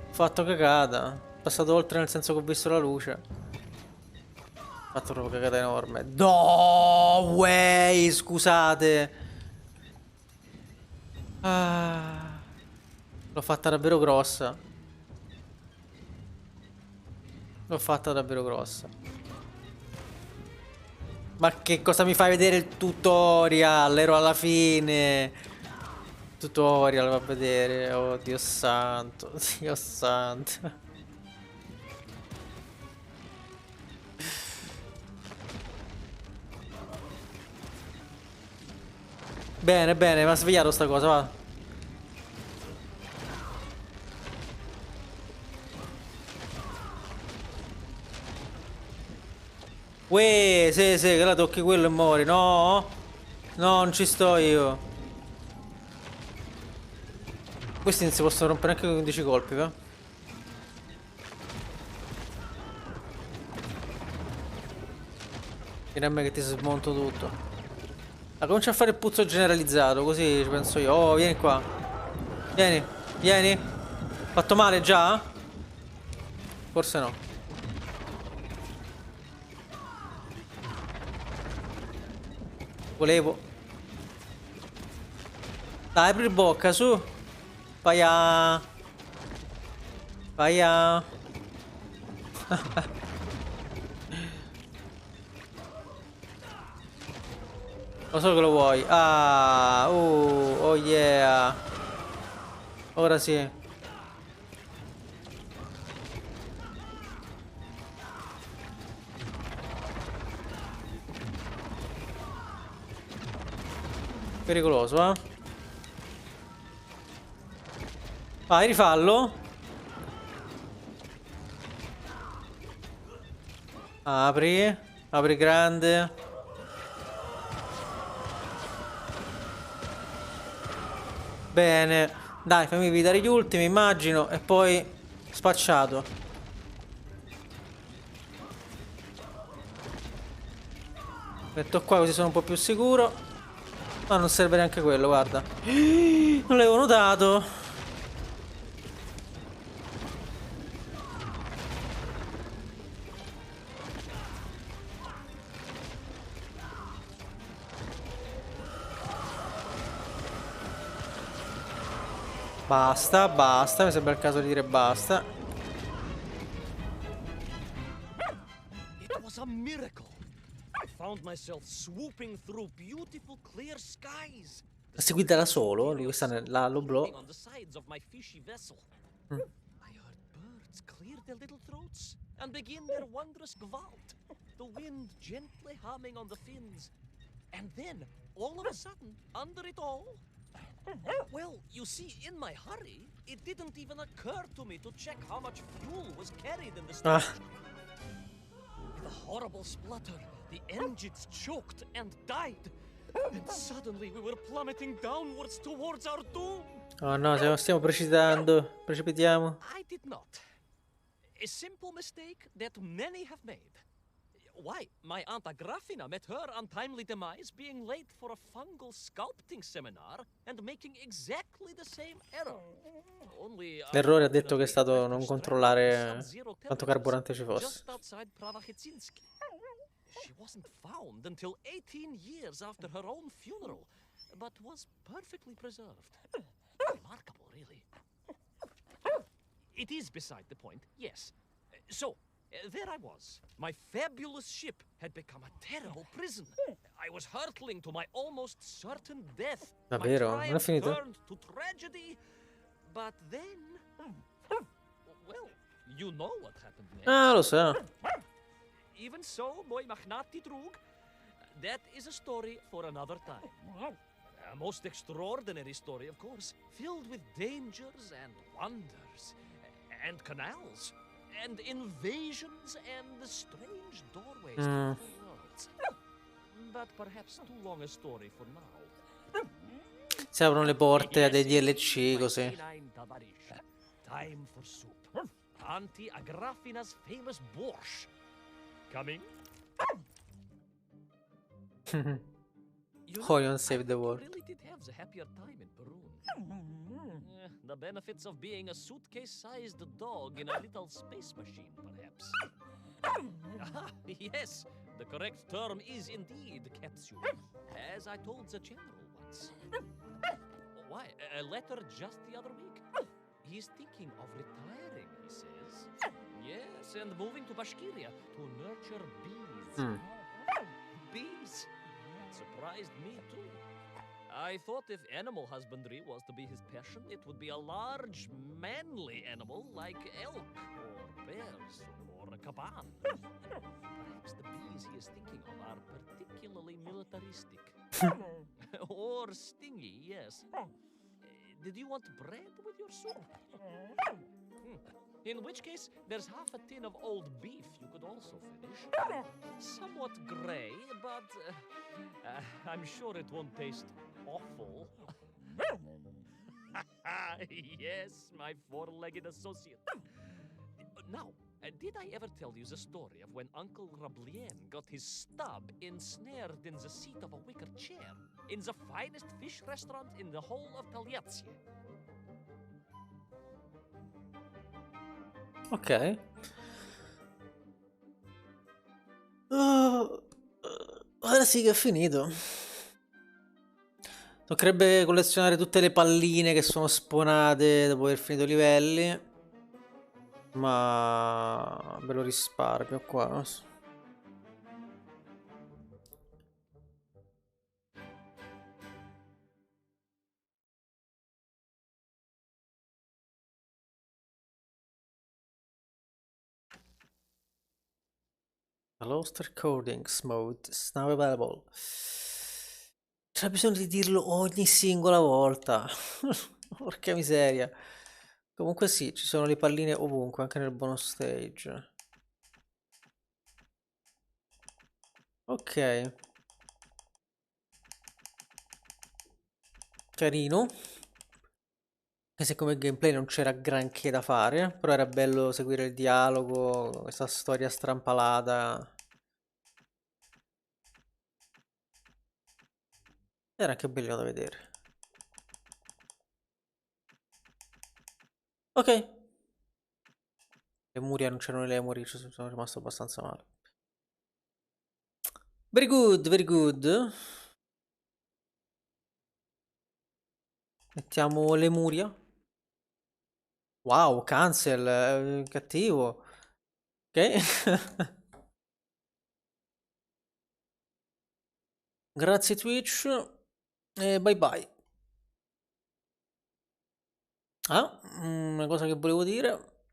Ho fatto cagata. Ho passato oltre nel senso che ho visto la luce. Ho fatto proprio cagata enorme. No, way, scusate. Ah, l'ho fatta davvero grossa. L'ho fatta davvero grossa. Ma che cosa mi fai vedere il tutorial? Ero alla fine. Tutorial va a vedere. Oh Dio santo. Dio santo. Bene, bene, mi ha svegliato sta cosa, va. Uè, sì, che la tocchi quello e muori. No, no, non ci sto io. Questi non si possono rompere neanche con 15 colpi, va. Vieni a me che ti smonto tutto. Ah, comincia a fare il puzzo generalizzato, così ci penso io. Oh, vieni qua. Vieni, vieni. Fatto male già? Forse no. Volevo. Dai, apri bocca, su. Vai a... Vai a... Lo so che lo vuoi. Ah, oh yeah. Ora sì. Pericoloso, eh? Vai, rifallo. Apri. Apri grande. Bene. Dai, fammi evitare gli ultimi, immagino. E poi spacciato. Metto qua così sono un po' più sicuro. Ma non serve neanche quello, guarda. Non l'avevo notato. Basta, basta. Mi sembra il caso di dire basta. It was a miracle. I found myself swooping through beautiful clear skies. Si guida da solo. Lui sta nell'alloblo. On the sides of my fishy vessel. I heard birds clear their little throats and begin their wondrous gvalt. The wind gently humming on the fins. And then, all of a sudden, under it all, well, you see, in my hurry, it didn't even occur to me to check how much fuel was carried in the storage. With a horrible splutter, the engines choked and died. And suddenly we were plummeting downwards towards our doom. Oh no, stiamo precipitando. Precipitiamo. I did not. A simple mistake that many have made. Why, my Aunt Agrafina met her untimely demise being late for a fungal sculpting seminar and making exactly the same error. Only L'errore ha detto che è stato non controllare quanto carburante ci fosse. just outside Pravachetsinsk. She wasn't found until 18 years after her own funeral, but was perfectly preserved. Remarkable, really. It is beside the point, yes. So, there I was. My fabulous ship had become a terrible prison. I was hurtling to my almost certain death. Davvero? My Non è triumph finito? turned to tragedy. But then, well, you know what happened next. Ah, lo so. Even so, moi magnati drug, that is a story for another time. A most extraordinary story, of course, filled with dangers and wonders, and canals, and invasions, and strange doorways to other worlds. But perhaps too long a story for now. Si aprono le porte a dei DLC My così. canine tavarish. Time for soup. Auntie Agrafina's famous borscht. Coming? Hoyon saved the I world. really did have a happier time in Peru. The benefits of being a suitcase-sized dog in a little space machine, perhaps. Ah, yes, the correct term is indeed capsule, as I told the general once. Why, a letter just the other week. He's thinking of retiring, he says. Yes, and moving to Bashkiria to nurture bees. Bees? Surprised me too. I thought if animal husbandry was to be his passion, it would be a large, manly animal like elk or bears or a caban. Perhaps the bees he is thinking of are particularly militaristic. Or stingy, yes. Did you want bread with your soup? In which case, there's half a tin of old beef you could also finish. Somewhat gray, but I'm sure it won't taste awful. Yes, my four-legged associate. Now, did I ever tell you the story of when Uncle Rablien got his stub ensnared in the seat of a wicker chair in the finest fish restaurant in the whole of Taliazie? Ok. Ora sì che è finito. Toccherebbe collezionare tutte le palline che sono spawnate dopo aver finito i livelli. Ma ve lo risparmio qua. Lost recordings mode is now available. C'è bisogno di dirlo ogni singola volta. Porca miseria. Comunque sì, ci sono le palline ovunque, anche nel bonus stage. Ok. Carino. Anche se come gameplay non c'era granché da fare, però era bello seguire il dialogo, questa storia strampalata. Era anche bello da vedere. Ok. Le muri, non c'erano le muri, ci sono rimasto abbastanza male. Very good, very good. Mettiamo le muria. Wow, cancel, cattivo. Ok. Grazie Twitch. E bye bye. Ah, una cosa che volevo dire.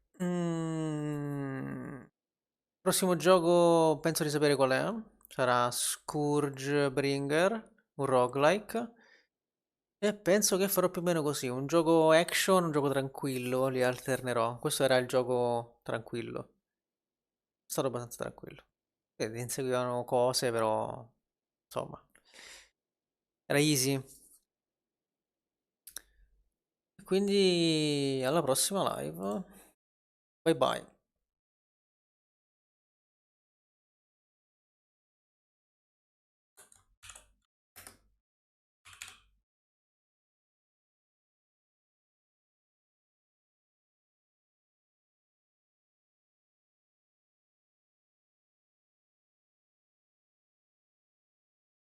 Prossimo gioco penso di sapere qual è. Sarà Scourge Bringer, un roguelike. E penso che farò più o meno così. Un gioco action, un gioco tranquillo, li alternerò. Questo era il gioco tranquillo. È stato abbastanza tranquillo. Inseguivano cose, però insomma, era easy. Quindi alla prossima live. Bye bye.